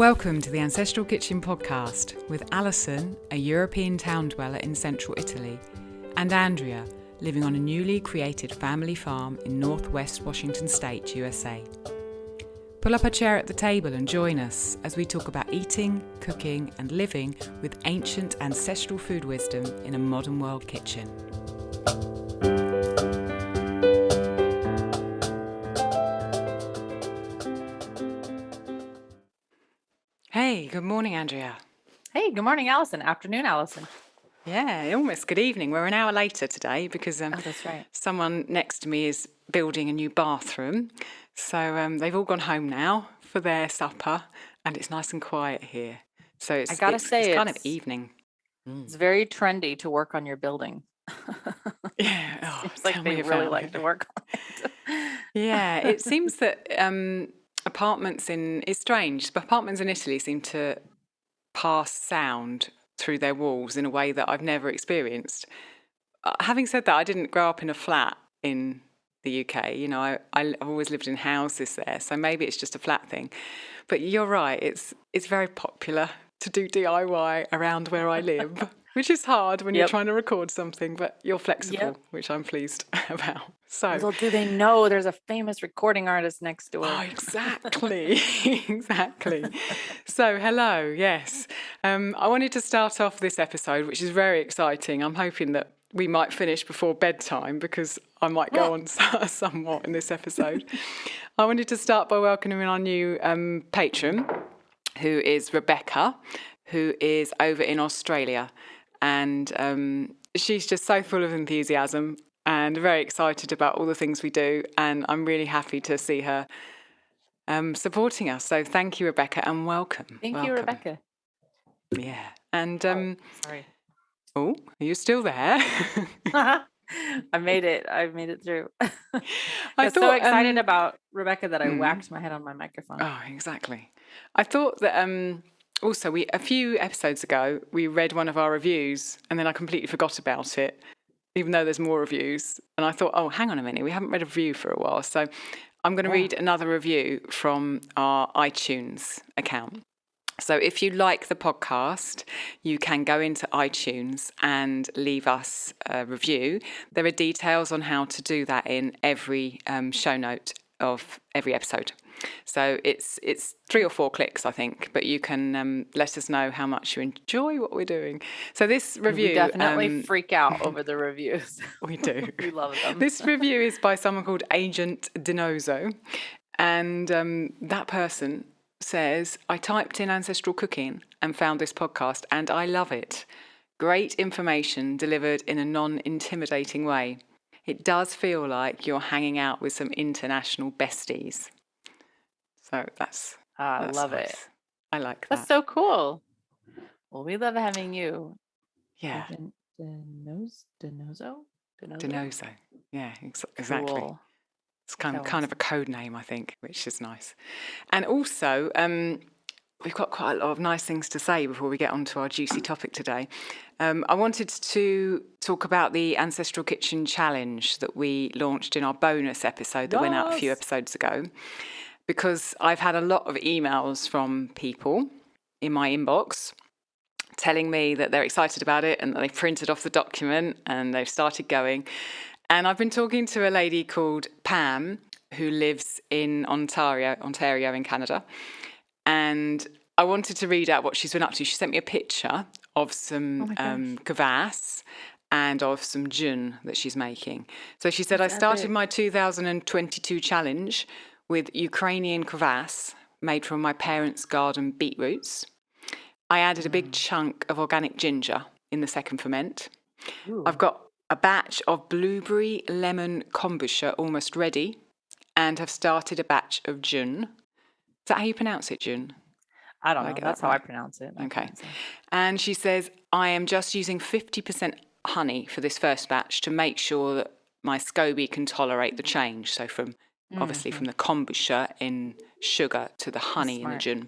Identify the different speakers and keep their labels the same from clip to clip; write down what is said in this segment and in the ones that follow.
Speaker 1: Welcome to the Ancestral Kitchen podcast with Alison, a European town dweller in central Italy, and Andrea, living on a newly created family farm in northwest Washington State, USA. Pull up a chair at the table and join us as we talk about eating, cooking, and living with ancient ancestral food wisdom in a modern world kitchen. Hey, good morning, Andrea.
Speaker 2: Hey, good morning, Alison. Afternoon, Alison.
Speaker 1: Yeah, almost good evening. We're an hour later today because
Speaker 2: That's right.
Speaker 1: someone next to me is building a new bathroom. So they've all gone home now for their supper and it's nice and quiet here. So it's kind of evening.
Speaker 2: It's very trendy to work on your building.
Speaker 1: Yeah.
Speaker 2: Seems like they really like to work on it.
Speaker 1: Yeah, it seems that it's strange, but apartments in Italy seem to pass sound through their walls in a way that I've never experienced. Having said that, I didn't grow up in a flat in the UK. You know, I've always lived in houses there, so maybe it's just a flat thing. But you're right, it's very popular to do DIY around where I live, which is hard when you're trying to record something, but you're flexible, which I'm pleased about. So,
Speaker 2: little do they know there's a famous recording artist next door.
Speaker 1: Oh, exactly. Exactly. So, hello. Yes. I wanted to start off this episode, which is very exciting. I'm hoping that we might finish before bedtime because I might go on somewhat in this episode. I wanted to start by welcoming our new patron, who is Rebecca, who is over in Australia. And she's just so full of enthusiasm and very excited about all the things we do. And I'm really happy to see her supporting us. So thank you, Rebecca, and welcome.
Speaker 2: Thank you, Rebecca.
Speaker 1: Yeah. And
Speaker 2: sorry.
Speaker 1: Oh, are you still there?
Speaker 2: I made it through. I was so excited about Rebecca that I whacked my head on my microphone.
Speaker 1: Oh, exactly. I thought that also a few episodes ago we read one of our reviews and then I completely forgot about it, even though there's more reviews. And I thought, oh, hang on a minute, we haven't read a review for a while. So I'm going to read another review from our iTunes account. So if you like the podcast, you can go into iTunes and leave us a review. There are details on how to do that in every show note of every episode. So it's 3 or 4 clicks, I think, but you can let us know how much you enjoy what we're doing. So this review...
Speaker 2: We definitely freak out over the reviews.
Speaker 1: We do.
Speaker 2: We love them.
Speaker 1: This review is by someone called Agent Dinozo, and that person says, I typed in ancestral cooking and found this podcast and I love it. Great information delivered in a non-intimidating way. It does feel like you're hanging out with some international besties. So that's
Speaker 2: love
Speaker 1: nice.
Speaker 2: it.
Speaker 1: I like that.
Speaker 2: That's so cool. Well, we love having you.
Speaker 1: Yeah.
Speaker 2: Dinozo?
Speaker 1: Yeah, exactly.
Speaker 2: Cool.
Speaker 1: It's kind of a code name, I think, which is nice. And also, we've got quite a lot of nice things to say before we get on to our juicy topic today. I wanted to talk about the Ancestral Kitchen challenge that we launched in our bonus episode that went out a few episodes ago, because I've had a lot of emails from people in my inbox telling me that they're excited about it and that they've printed off the document and they've started going. And I've been talking to a lady called Pam who lives in Ontario in Canada. And I wanted to read out what she's been up to. She sent me a picture of some kvass and of some djun that she's making. So she said, I started my 2022 challenge with Ukrainian kvass made from my parents' garden beetroots. I added a big chunk of organic ginger in the second ferment. Ooh. I've got a batch of blueberry lemon kombucha almost ready and have started a batch of djun. Is that how you pronounce it, djun?
Speaker 2: I don't know. That's how I pronounce it.
Speaker 1: Okay. And she says, I am just using 50% honey for this first batch to make sure that my SCOBY can tolerate the change. So obviously from the kombucha in sugar to the honey in the djun.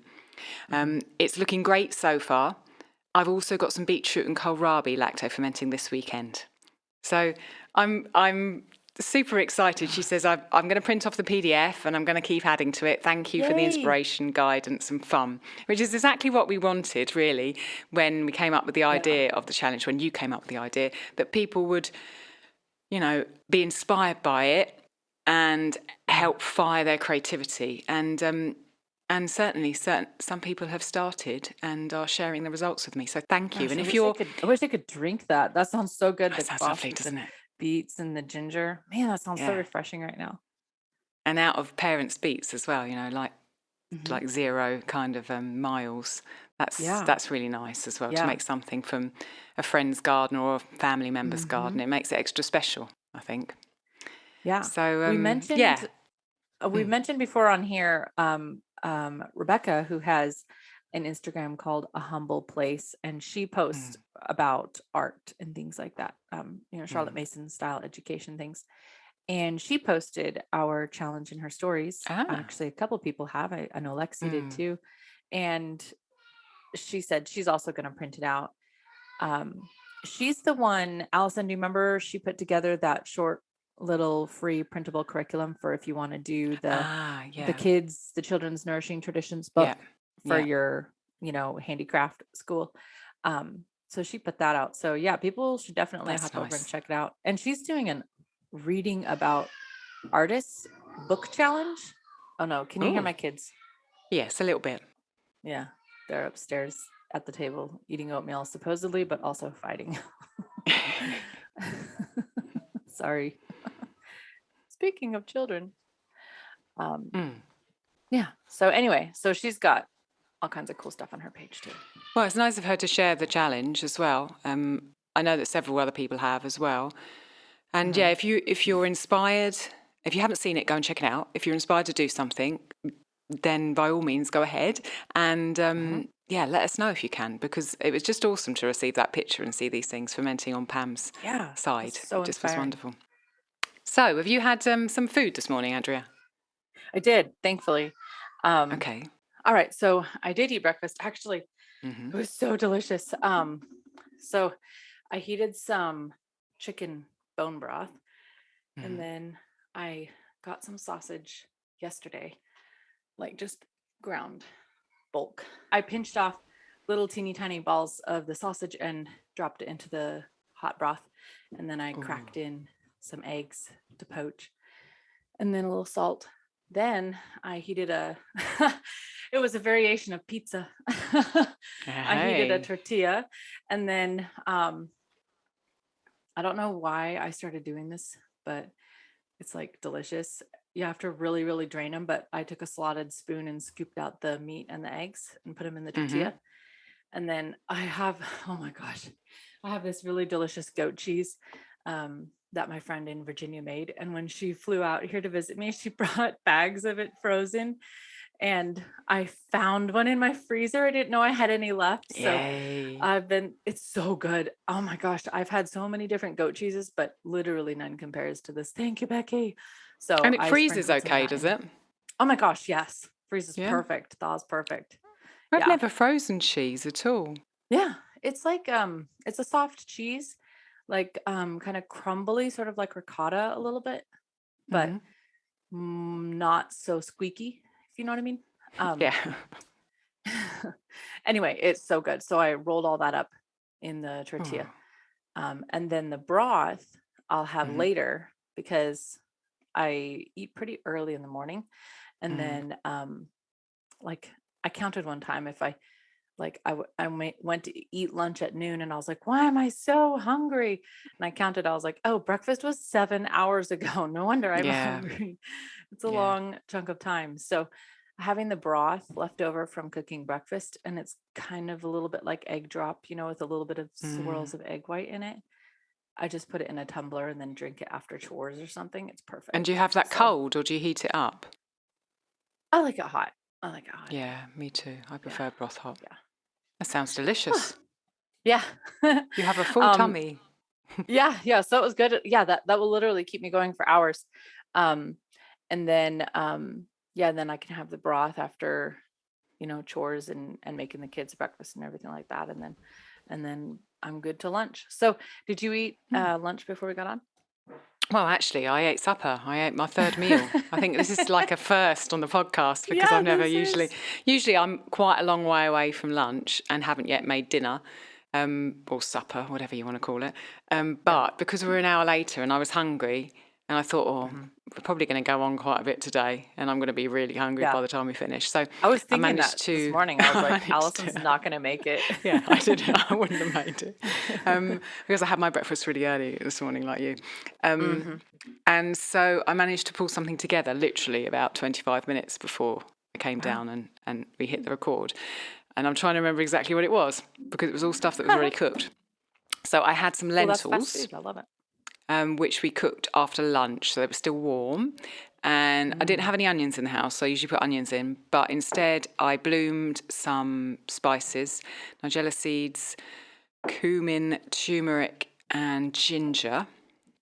Speaker 1: It's looking great so far. I've also got some beetroot and kohlrabi lacto fermenting this weekend. So I'm super excited. She says, I'm going to print off the PDF and I'm going to keep adding to it. Thank you for the inspiration, guidance and fun, which is exactly what we wanted, really, when we came up with the idea of the challenge, when you came up with the idea, that people would, be inspired by it and help fire their creativity. And certainly some people have started and are sharing the results with me. So thank you.
Speaker 2: Gosh,
Speaker 1: And if
Speaker 2: I wish I could drink that. That sounds so good.
Speaker 1: That sounds lovely, doesn't it?
Speaker 2: Beets and the ginger. Man, that sounds so refreshing right now.
Speaker 1: And out of parents' beets as well, like 0 kind of miles. That's really nice as well, to make something from a friend's garden or a family member's garden. It makes it extra special, I think.
Speaker 2: Yeah.
Speaker 1: So
Speaker 2: we mentioned before on here Rebecca, who has an Instagram called A Humble Place, and she posts about art and things like that. Charlotte Mason style education things. And she posted our challenge in her stories. Actually, a couple people have. I know Lexi did too. And she said she's also going to print it out. She's the one, Alison, do you remember she put together that short little free printable curriculum for if you want to do the children's nourishing traditions book for your, handicraft school. So she put that out. So people should definitely hop over and check it out. And she's doing an reading about artists book challenge. Oh no, can you hear my kids?
Speaker 1: Yes, a little bit.
Speaker 2: Yeah, they're upstairs at the table eating oatmeal supposedly, but also fighting. Sorry. Speaking of children. So anyway, so she's got all kinds of cool stuff on her page too.
Speaker 1: Well, it's nice of her to share the challenge as well. I know that several other people have as well. And if you're inspired, if you haven't seen it, go and check it out. If you're inspired to do something, then by all means go ahead and let us know if you can, because it was just awesome to receive that picture and see these things fermenting on Pam's side.
Speaker 2: So
Speaker 1: it just was wonderful. So have you had some food this morning, Andrea?
Speaker 2: I did, thankfully.
Speaker 1: Okay.
Speaker 2: All right. So I did eat breakfast. Actually, it was so delicious. So I heated some chicken bone broth, and then I got some sausage yesterday, like just ground bulk. I pinched off little teeny tiny balls of the sausage and dropped it into the hot broth, and then I cracked in some eggs to poach, and then a little salt. Then I heated it was a variation of pizza. I heated a tortilla, and then I don't know why I started doing this, but it's like delicious. You have to really, really drain them, but I took a slotted spoon and scooped out the meat and the eggs and put them in the tortilla. And then I have, oh my gosh, I have this really delicious goat cheese that my friend in Virginia made. And when she flew out here to visit me, she brought bags of it frozen. And I found one in my freezer. I didn't know I had any left.
Speaker 1: Yay.
Speaker 2: So it's so good. Oh my gosh. I've had so many different goat cheeses, but literally none compares to this. Thank you, Becky. So
Speaker 1: and it freezes okay, does it?
Speaker 2: Oh my gosh. Yes. Freezes perfect. Thaws perfect.
Speaker 1: I've never frozen cheese at all.
Speaker 2: Yeah. It's like, it's a soft cheese, like, kind of crumbly, sort of like ricotta a little bit, but not so squeaky, if you know what I mean. Anyway, it's so good. So I rolled all that up in the tortilla. And then the broth I'll have later, because I eat pretty early in the morning. And then, like I counted one time, if I went to eat lunch at noon, and I was like, why am I so hungry? And I counted, I was like, oh, breakfast was 7 hours ago. No wonder I'm hungry. It's a long chunk of time. So having the broth left over from cooking breakfast, and it's kind of a little bit like egg drop, with a little bit of swirls of egg white in it. I just put it in a tumbler and then drink it after chores or something. It's perfect.
Speaker 1: And do you have that cold, or do you heat it up?
Speaker 2: I like it hot.
Speaker 1: Yeah, me too. I prefer broth hot. Yeah. That sounds delicious.
Speaker 2: Yeah.
Speaker 1: You have a full tummy.
Speaker 2: Yeah. So it was good. Yeah, that will literally keep me going for hours. And then then I can have the broth after, chores and making the kids breakfast and everything like that. And then I'm good to lunch. So did you eat lunch before we got on?
Speaker 1: Well, actually, I ate supper. I ate my third meal. I think this is like a first on the podcast because
Speaker 2: Yeah,
Speaker 1: I've never
Speaker 2: this is.
Speaker 1: usually I'm quite a long way away from lunch and haven't yet made dinner, or supper, whatever you want to call it.
Speaker 2: Yeah.
Speaker 1: But because we're an hour later and I was hungry and I thought, oh,
Speaker 2: Mhm.
Speaker 1: we're probably going to go on quite a bit today and I'm going to be really hungry
Speaker 2: Yeah.
Speaker 1: by the time we finish. So
Speaker 2: I was
Speaker 1: I
Speaker 2: thinking that
Speaker 1: managed
Speaker 2: this
Speaker 1: to,
Speaker 2: morning. I was
Speaker 1: I
Speaker 2: like,
Speaker 1: managed
Speaker 2: Allison's
Speaker 1: to,
Speaker 2: not going to make it.
Speaker 1: yeah, I didn't. I wouldn't have made it because I had my breakfast really early this morning, like you.
Speaker 2: Mhm.
Speaker 1: And so I managed to pull something together literally about 25 minutes before I came
Speaker 2: Wow.
Speaker 1: down and we hit the record. And I'm trying to remember exactly what it was because it was all stuff that was already cooked. So I had some
Speaker 2: Well, that's fast
Speaker 1: lentils,
Speaker 2: food. I love it.
Speaker 1: which we cooked after lunch, so they were still warm. And I didn't have any onions in the house, so I usually put onions in. But instead, I bloomed some spices, nigella seeds, cumin, turmeric, and ginger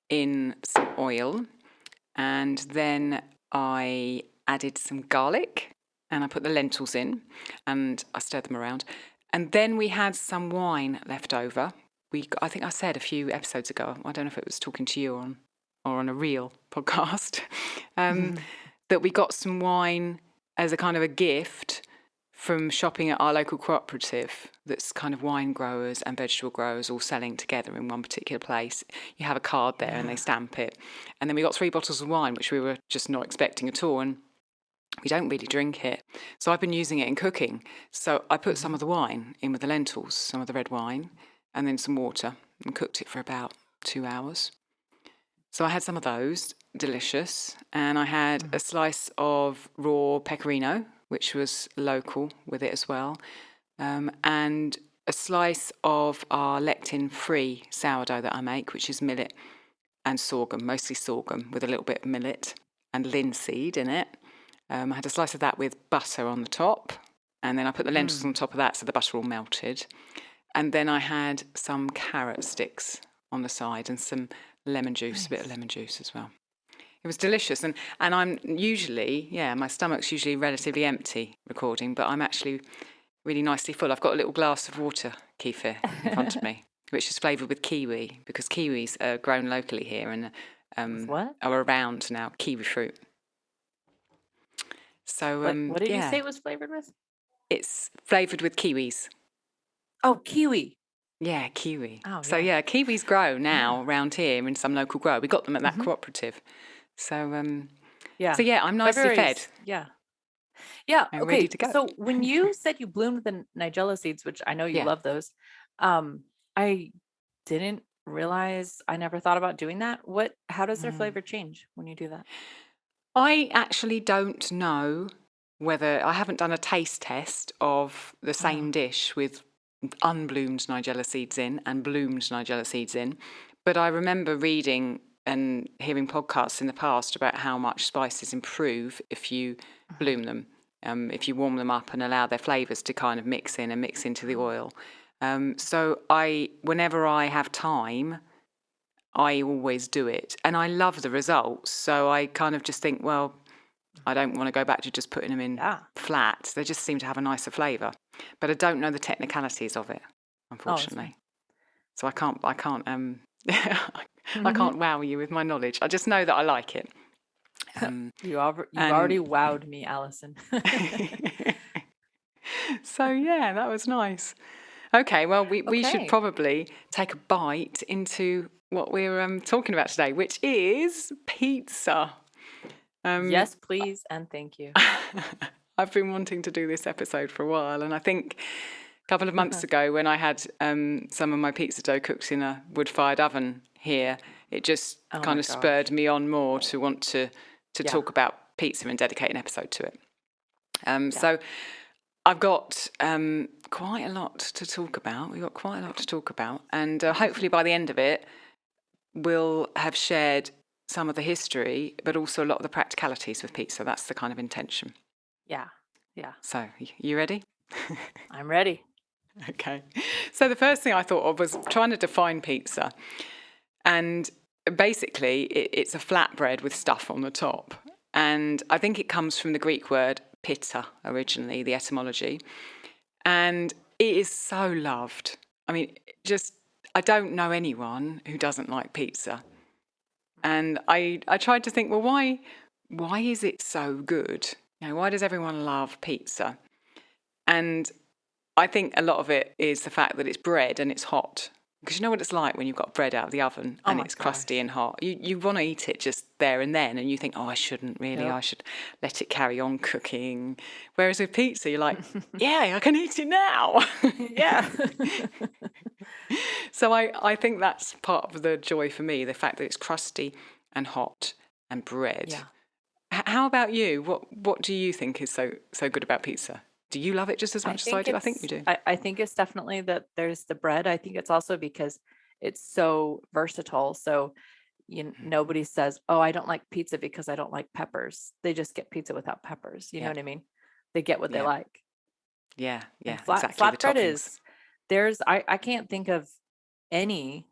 Speaker 1: in some oil. And then I added some garlic and I put the lentils in and I stirred them around. And then we had some wine left over. I think I said a few episodes ago, I don't know if it was talking to you or on a real podcast, that we got some wine as a kind of a gift from shopping at our local cooperative that's kind of wine growers and vegetable growers all selling together in one particular place. You have a card there and they stamp it. And then we got 3 bottles of wine, which we were just not expecting at all. And we don't really drink it. So I've been using it in cooking. So I put some of the wine in with the lentils, some of the red wine, and then some water and cooked it for about 2 hours. So I had some of those, delicious. And I had a slice of raw pecorino, which was local with it as well, and a slice of our lectin-free sourdough that I make, which is millet and sorghum, mostly sorghum with a little bit of millet and linseed in it. I had a slice of that with butter on the top, and then I put the lentils on top of that so the butter all melted. And then I had some carrot sticks on the side and some lemon juice, a bit of lemon juice as well. It was delicious. And I'm usually, my stomach's usually relatively empty recording, but I'm actually really nicely full. I've got a little glass of water kefir in front of me, which is flavoured with kiwi, because kiwis are grown locally here and
Speaker 2: What?
Speaker 1: are around now, kiwi fruit. So,
Speaker 2: What did you say it was flavored with?
Speaker 1: it's flavoured with kiwis.
Speaker 2: Oh, kiwi.
Speaker 1: Yeah, kiwi.
Speaker 2: Oh,
Speaker 1: So,
Speaker 2: yeah.
Speaker 1: kiwis grow now around here in some local grow. We got them at that cooperative. So,
Speaker 2: Yeah.
Speaker 1: I'm nicely fed.
Speaker 2: Yeah. Yeah.
Speaker 1: I'm
Speaker 2: Okay.
Speaker 1: ready to go.
Speaker 2: So when you said you bloomed the nigella seeds, which I know you love those, I didn't realize, I never thought about doing that. How does their flavor change when you do that?
Speaker 1: I actually don't know whether I haven't done a taste test of the same dish with unbloomed nigella seeds in and bloomed nigella seeds in, but I remember reading and hearing podcasts in the past about how much spices improve if you bloom them, if you warm them up and allow their flavours to kind of mix in and mix into the oil. So whenever I have time, I always do it. And I love the results. So I kind of just think, well, I don't want to go back to just putting them in flat. They just seem to have a nicer flavour. But I don't know the technicalities of it, unfortunately. So I can't I can't wow you with my knowledge. I just know that I like it.
Speaker 2: You've already wowed me, Alison.
Speaker 1: So that was nice. Okay, well, we should probably take a bite into what we're talking about today, which is pizza.
Speaker 2: Yes, please, and thank you.
Speaker 1: I've been wanting to do this episode for a while, and I think a couple of months ago when I had some of my pizza dough cooked in a wood-fired oven here, it just kind of spurred me on more to want to talk about pizza and dedicate an episode to it. So I've got quite a lot to talk about. We've got quite a lot to talk about. And hopefully by the end of it, we'll have shared some of the history, but also a lot of the practicalities with pizza. That's the kind of intention.
Speaker 2: Yeah. Yeah.
Speaker 1: So, you ready?
Speaker 2: I'm ready.
Speaker 1: Okay. So the first thing I thought of was trying to define pizza. And basically, it's a flatbread with stuff on the top. And I think it comes from the Greek word pita originally, the etymology. And it is so loved. I mean, I don't know anyone who doesn't like pizza. And I tried to think, well, why is it so good? Why does everyone love pizza? And I think a lot of it is the fact that it's bread and it's hot. Because you know what it's like when you've got bread out of the oven and it's crusty and hot. You want to eat it just there and then, and you think, oh, I shouldn't really. Yep. I should let it carry on cooking. Whereas with pizza, you're like, yeah, I can eat it now.
Speaker 2: Yeah.
Speaker 1: So I think that's part of the joy for me, the fact that it's crusty and hot and bread.
Speaker 2: Yeah.
Speaker 1: How about you? What do you think is so good about pizza? Do you love it just as much as I do? I think you do.
Speaker 2: I think it's definitely that there's the bread. I think it's also because it's so versatile. So nobody says, oh, I don't like pizza because I don't like peppers. They just get pizza without peppers. You know what I mean? They get what they like.
Speaker 1: Yeah.
Speaker 2: Exactly. Flatbread is, I can't think of any,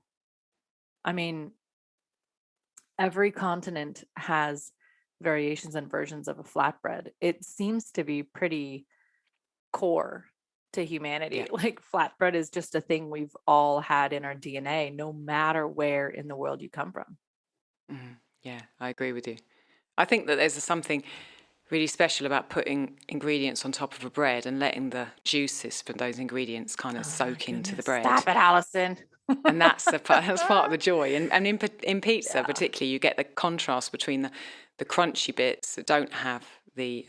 Speaker 2: I mean, every continent has variations and versions of a flatbread. It seems to be pretty core to humanity. Yeah. Like flatbread is just a thing we've all had in our DNA, no matter where in the world you come from.
Speaker 1: Yeah, I agree with you. I think that there's something really special about putting ingredients on top of a bread and letting the juices from those ingredients kind of soak into the bread.
Speaker 2: Stop it, Alison.
Speaker 1: And that's part of the joy. And in pizza, particularly, you get the contrast between the crunchy bits that don't have the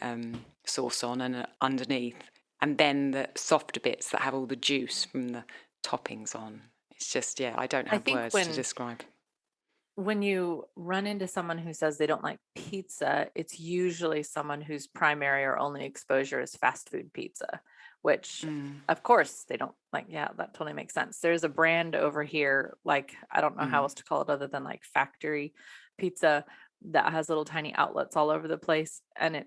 Speaker 1: sauce on and underneath, and then the softer bits that have all the juice from the toppings on. It's just, I don't have words to describe.
Speaker 2: When you run into someone who says they don't like pizza, it's usually someone whose primary or only exposure is fast food pizza, which of course they don't like. Yeah, that totally makes sense. There's a brand over here, like, I don't know how else to call it other than like factory pizza, that has little tiny outlets all over the place. And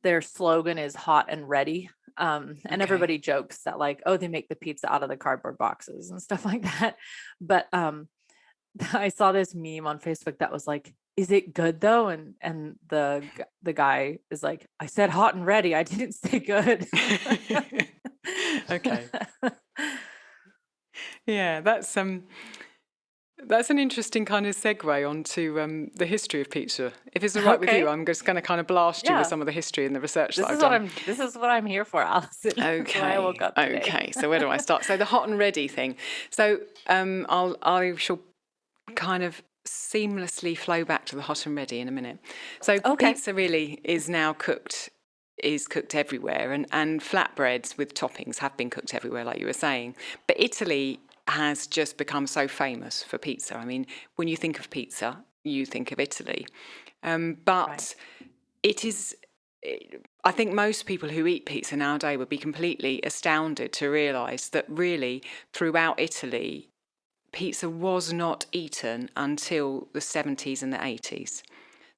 Speaker 2: their slogan is hot and ready. And everybody jokes that like, oh, they make the pizza out of the cardboard boxes and stuff like that. But I saw this meme on Facebook that was like, is it good though? And the guy is like, I said hot and ready. I didn't say good.
Speaker 1: Okay. Yeah, that's an interesting kind of segue onto the history of pizza. If it's all right with you, I'm just going to kind of blast you with some of the history and the research that I've done.
Speaker 2: This is what I'm here for, Alison.
Speaker 1: Okay.
Speaker 2: I woke up today.
Speaker 1: Okay. So where do I start? So the hot and ready thing. So I shall kind of seamlessly flow back to the hot and ready in a minute. So pizza really is now cooked everywhere, and flatbreads with toppings have been cooked everywhere, like you were saying. But Italy has just become so famous for pizza. I mean, when you think of pizza, you think of Italy. But it is, I think most people who eat pizza nowadays would be completely astounded to realise that really throughout Italy, pizza was not eaten until the 70s and the 80s.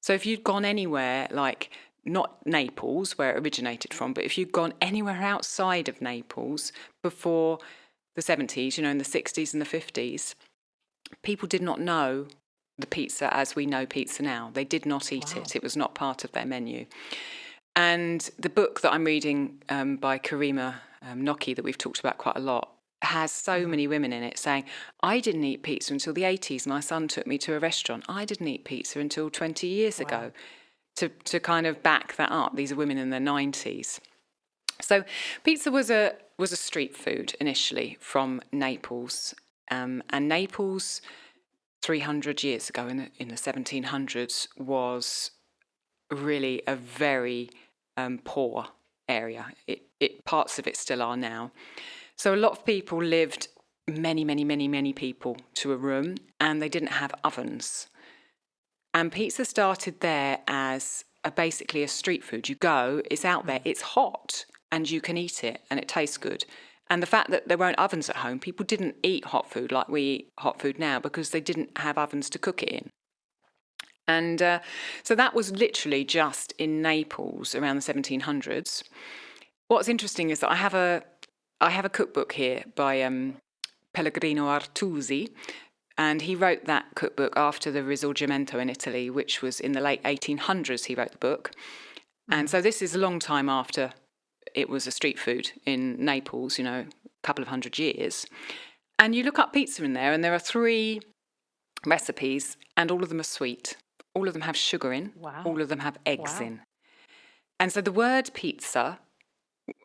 Speaker 1: So if you'd gone anywhere, like not Naples, where it originated from, but if you'd gone anywhere outside of Naples before the 70s, in the 60s and the 50s, people did not know the pizza as we know pizza now. They did not eat it. It was not part of their menu. And the book that I'm reading by Karima Gnocchi, that we've talked about quite a lot, has so many women in it saying, I didn't eat pizza until the 80s. My son took me to a restaurant. I didn't eat pizza until 20 years ago. To kind of back that up. These are women in their 90s. So pizza was a street food initially from Naples. And Naples 300 years ago in the 1700s was really a very poor area. Parts of it still are now. So a lot of people lived, many people, to a room, and they didn't have ovens. And pizza started there as basically a street food. You go, it's out there, it's hot, and you can eat it, and it tastes good. And the fact that there weren't ovens at home, people didn't eat hot food like we eat hot food now because they didn't have ovens to cook it in. And so that was literally just in Naples around the 1700s. What's interesting is that I have a cookbook here by Pellegrino Artusi, and he wrote that cookbook after the Risorgimento in Italy, which was in the late 1800s he wrote the book. And so this is a long time after it was a street food in Naples, a couple of hundred years. And you look up pizza in there, and there are three recipes, and all of them are sweet. All of them have sugar in.
Speaker 2: Wow.
Speaker 1: All of them have eggs
Speaker 2: Wow.
Speaker 1: in. And so the word pizza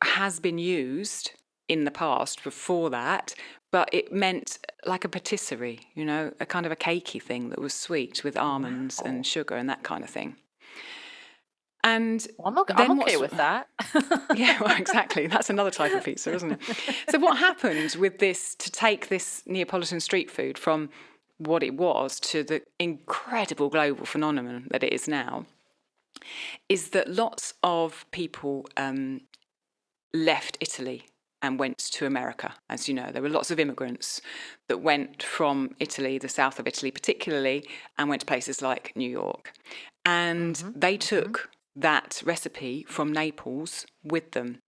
Speaker 1: has been used in the past before that, but it meant like a patisserie, a kind of a cakey thing that was sweet with almonds
Speaker 2: Wow.
Speaker 1: and sugar and that kind of thing. And
Speaker 2: Well, I'm okay with that.
Speaker 1: Yeah, well, exactly. That's another type of pizza, isn't it? So what happened with this, to take this Neapolitan street food from what it was to the incredible global phenomenon that it is now, is that lots of people left Italy and went to America. As you know, there were lots of immigrants that went from Italy, the south of Italy particularly, and went to places like New York. And they took that recipe from Naples with them.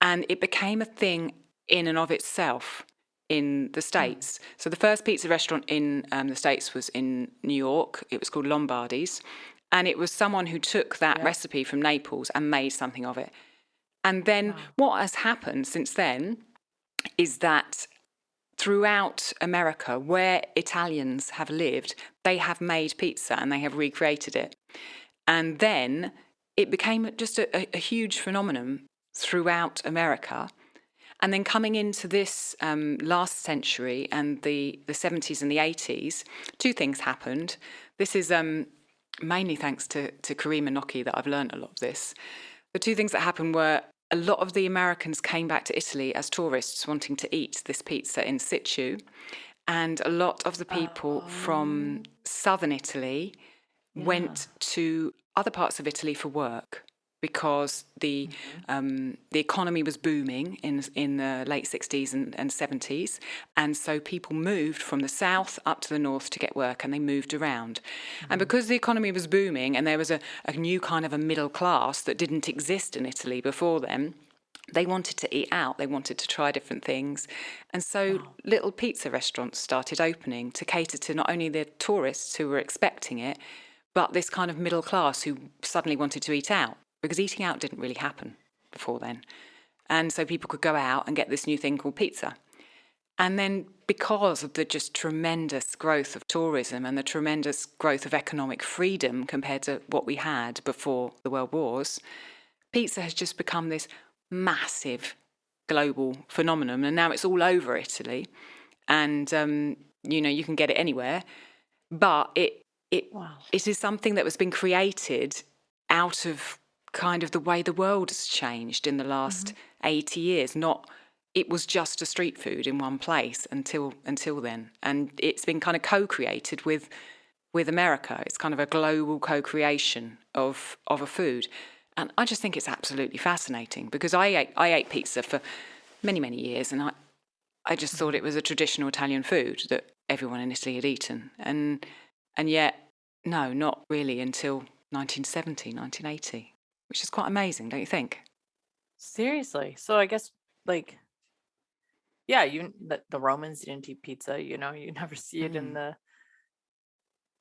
Speaker 1: And it became a thing in and of itself in the States. So the first pizza restaurant in the States was in New York. It was called Lombardi's. And it was someone who took that recipe from Naples and made something of it. And then what has happened since then is that throughout America, where Italians have lived, they have made pizza and they have recreated it. And then it became just a huge phenomenon throughout America. And then coming into this last century and the 70s and the 80s, two things happened. This is mainly thanks to Kareem Enoki that I've learned a lot of this. The two things that happened were a lot of the Americans came back to Italy as tourists wanting to eat this pizza in situ. And a lot of the people from southern Italy went to other parts of Italy for work because the economy was booming in the late 60s and 70s. And so people moved from the south up to the north to get work, and they moved around. And because the economy was booming and there was a new kind of a middle class that didn't exist in Italy before then, they wanted to eat out, they wanted to try different things. And so little pizza restaurants started opening to cater to not only the tourists who were expecting it, but this kind of middle class who suddenly wanted to eat out, because eating out didn't really happen before then. And so people could go out and get this new thing called pizza. And then because of the just tremendous growth of tourism and the tremendous growth of economic freedom compared to what we had before the World Wars, pizza has just become this massive global phenomenon. And now it's all over Italy. And, you can get it anywhere. But it is something that has been created out of kind of the way the world has changed in the last 80 years. It was just a street food in one place until then. And it's been kind of co-created with America. It's kind of a global co-creation of a food. And I just think it's absolutely fascinating, because I ate pizza for many, many years, and I just thought it was a traditional Italian food that everyone in Italy had eaten. And yet, no, not really until 1970, 1980, which is quite amazing, don't you think?
Speaker 2: Seriously. So I guess, like, yeah, the Romans didn't eat pizza, you never see it in the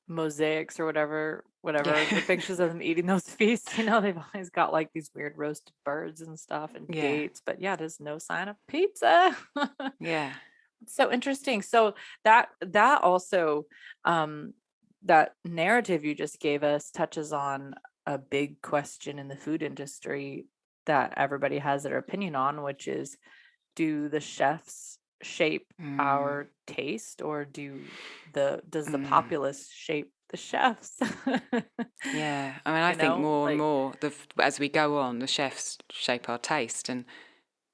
Speaker 2: mosaics or whatever the pictures of them eating those feasts. They've always got like these weird roasted birds and stuff and dates, but there's no sign of pizza.
Speaker 1: Yeah.
Speaker 2: So interesting. So that also that narrative you just gave us touches on a big question in the food industry that everybody has their opinion on, which is, do the chefs shape our taste, or does the populace shape the chefs?
Speaker 1: Yeah, I mean, I think more and more as we go on, the chefs shape our taste. And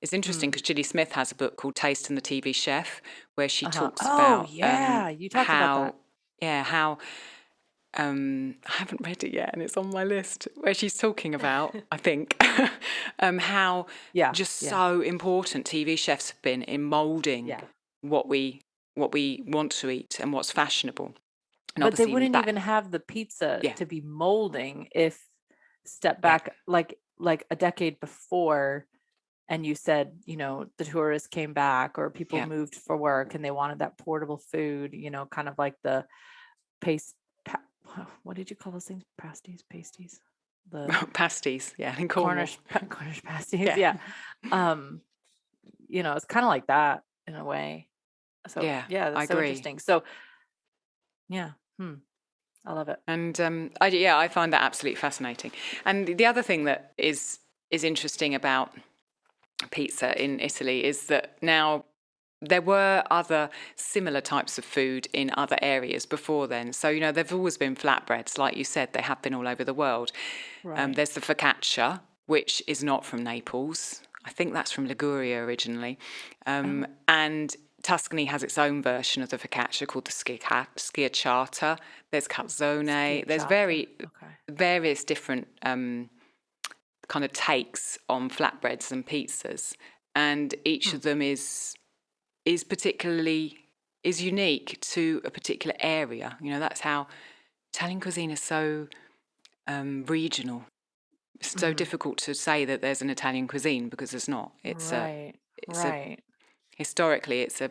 Speaker 1: it's interesting because Gilly Smith has a book called Taste and the TV Chef, where she talks about
Speaker 2: you talked about that.
Speaker 1: How I haven't read it yet, and it's on my list, where she's talking about, I think, how so important TV chefs have been in moulding what we want to eat and what's fashionable. And
Speaker 2: but they wouldn't even have the pizza to be molding if step back like a decade before, and you said, the tourists came back or people moved for work and they wanted that portable food, kind of like the what did you call those things? Pasties? The
Speaker 1: pasties, in Cornwall.
Speaker 2: Cornish pasties, it's kind of like that in a way. So that's
Speaker 1: I
Speaker 2: so
Speaker 1: agree.
Speaker 2: interesting. So Yeah. I love it.
Speaker 1: And I find that absolutely fascinating. And the other thing that is interesting about pizza in Italy is that now there were other similar types of food in other areas before then. So, there've always been flatbreads. Like you said, they have been all over the world.
Speaker 2: Right.
Speaker 1: There's the focaccia, which is not from Naples. I think that's from Liguria originally. And Tuscany has its own version of the focaccia called the schiacciata. There's calzone. There's various different kind of takes on flatbreads and pizzas. And each of them is unique to a particular area. That's how Italian cuisine is so regional. It's so difficult to say that there's an Italian cuisine because there's not. Historically, it's a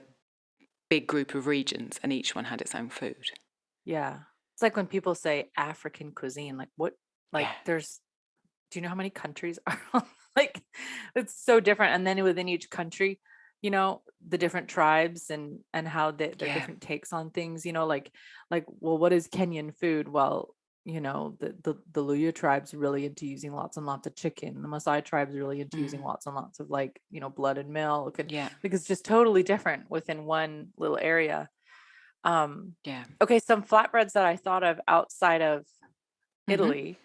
Speaker 1: big group of regions, and each one had its own food.
Speaker 2: Yeah. It's like when people say African cuisine, like what, like do you know how many countries are like, it's so different. And then within each country, the different tribes and how their different takes on things, like, well, what is Kenyan food? Well, the Luya tribe's really into using lots and lots of chicken. The Maasai tribe's really into using lots and lots of blood and milk. And like, it's just totally different within one little area. Okay. Some flatbreads that I thought of outside of Italy,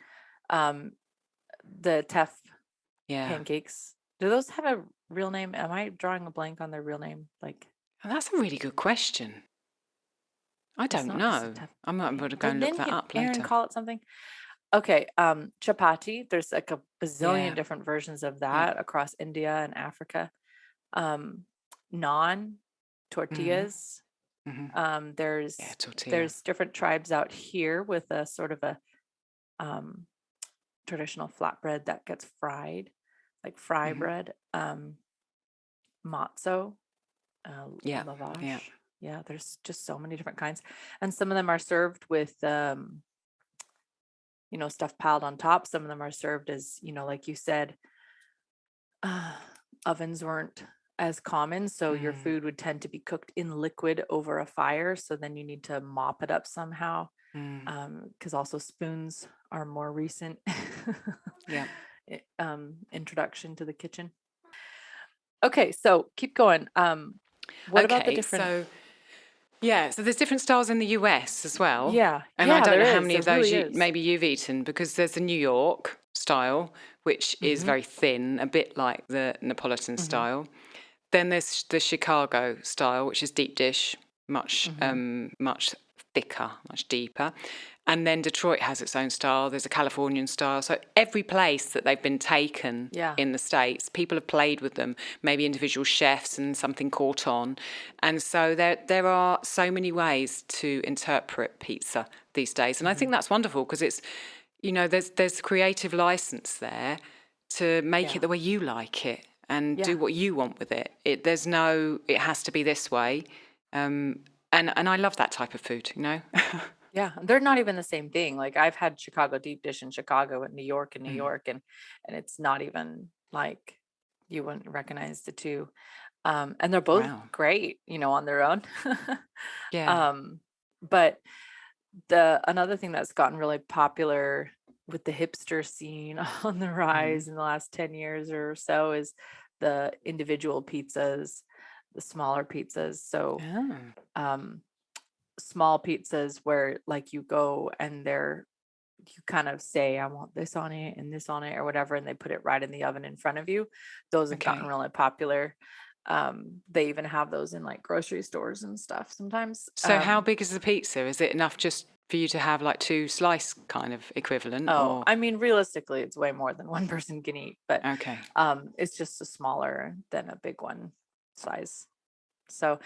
Speaker 2: the teff pancakes. Do those have a real name? Am I drawing a blank on their real name?
Speaker 1: That's a really good question. I don't know. I might want to go and look that up later.
Speaker 2: Aaron, call it something. Okay. Chapati. There's like a bazillion different versions of that across India and Africa. Naan, tortillas. There's different tribes out here with a sort of a traditional flatbread that gets fried, like fry bread. Matzo, lavash. Yeah, there's just so many different kinds, and some of them are served with stuff piled on top. Some of them are served as, like you said, ovens weren't as common, so your food would tend to be cooked in liquid over a fire, so then you need to mop it up somehow, because also spoons are more recent introduction to the kitchen. Okay, so keep going. What about the different?
Speaker 1: So there's different styles in the US as well. And
Speaker 2: I
Speaker 1: don't know how many of those maybe you've eaten, because there's the New York style, which is very thin, a bit like the Neapolitan style. Then there's the Chicago style, which is deep dish, much thicker, much deeper. And then Detroit has its own style. There's a Californian style. So every place that they've been taken in the States, people have played with them, maybe individual chefs, and something caught on. And so there are so many ways to interpret pizza these days. And I think that's wonderful, because it's, there's creative license there to make it the way you like it and do what you want with it. It has to be this way. And I love that type of food,
Speaker 2: Yeah, they're not even the same thing. Like, I've had Chicago deep dish in Chicago and New York, and it's not even like, you wouldn't recognize the two. And they're both great, on their own. But another thing that's gotten really popular with the hipster scene on the rise in the last 10 years or so is the individual pizzas, the smaller pizzas. So small pizzas where, like, you go and you kind of say, I want this on it and this on it or whatever, and they put it right in the oven in front of you. Those have gotten really popular. They even have those in like grocery stores and stuff sometimes.
Speaker 1: So how big is the pizza? Is it enough just for you to have like 2 slice kind of equivalent?
Speaker 2: I mean, realistically, it's way more than one person can eat, but it's just a smaller than a big one size. So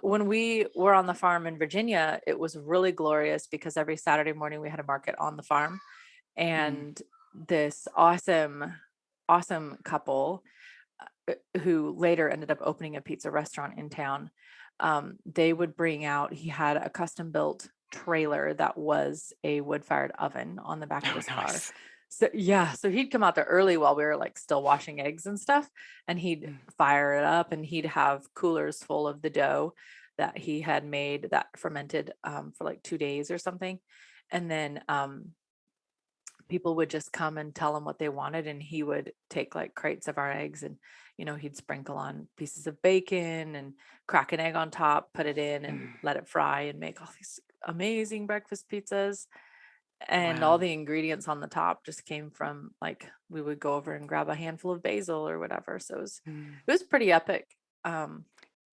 Speaker 2: when we were on the farm in Virginia, it was really glorious, because every Saturday morning we had a market on the farm, and this awesome couple who later ended up opening a pizza restaurant in town, they would bring out, he had a custom built trailer that was a wood-fired oven on the back of his car. So he'd come out there early while we were like still washing eggs and stuff, and he'd fire it up, and he'd have coolers full of the dough that he had made that fermented for like 2 days or something. And then people would just come and tell him what they wanted, and he would take like crates of our eggs, and he'd sprinkle on pieces of bacon and crack an egg on top, put it in and let it fry, and make all these amazing breakfast pizzas. And all
Speaker 1: Wow.
Speaker 2: the ingredients on the top just came from, like, we would go over and grab a handful of basil or whatever. So it was pretty epic.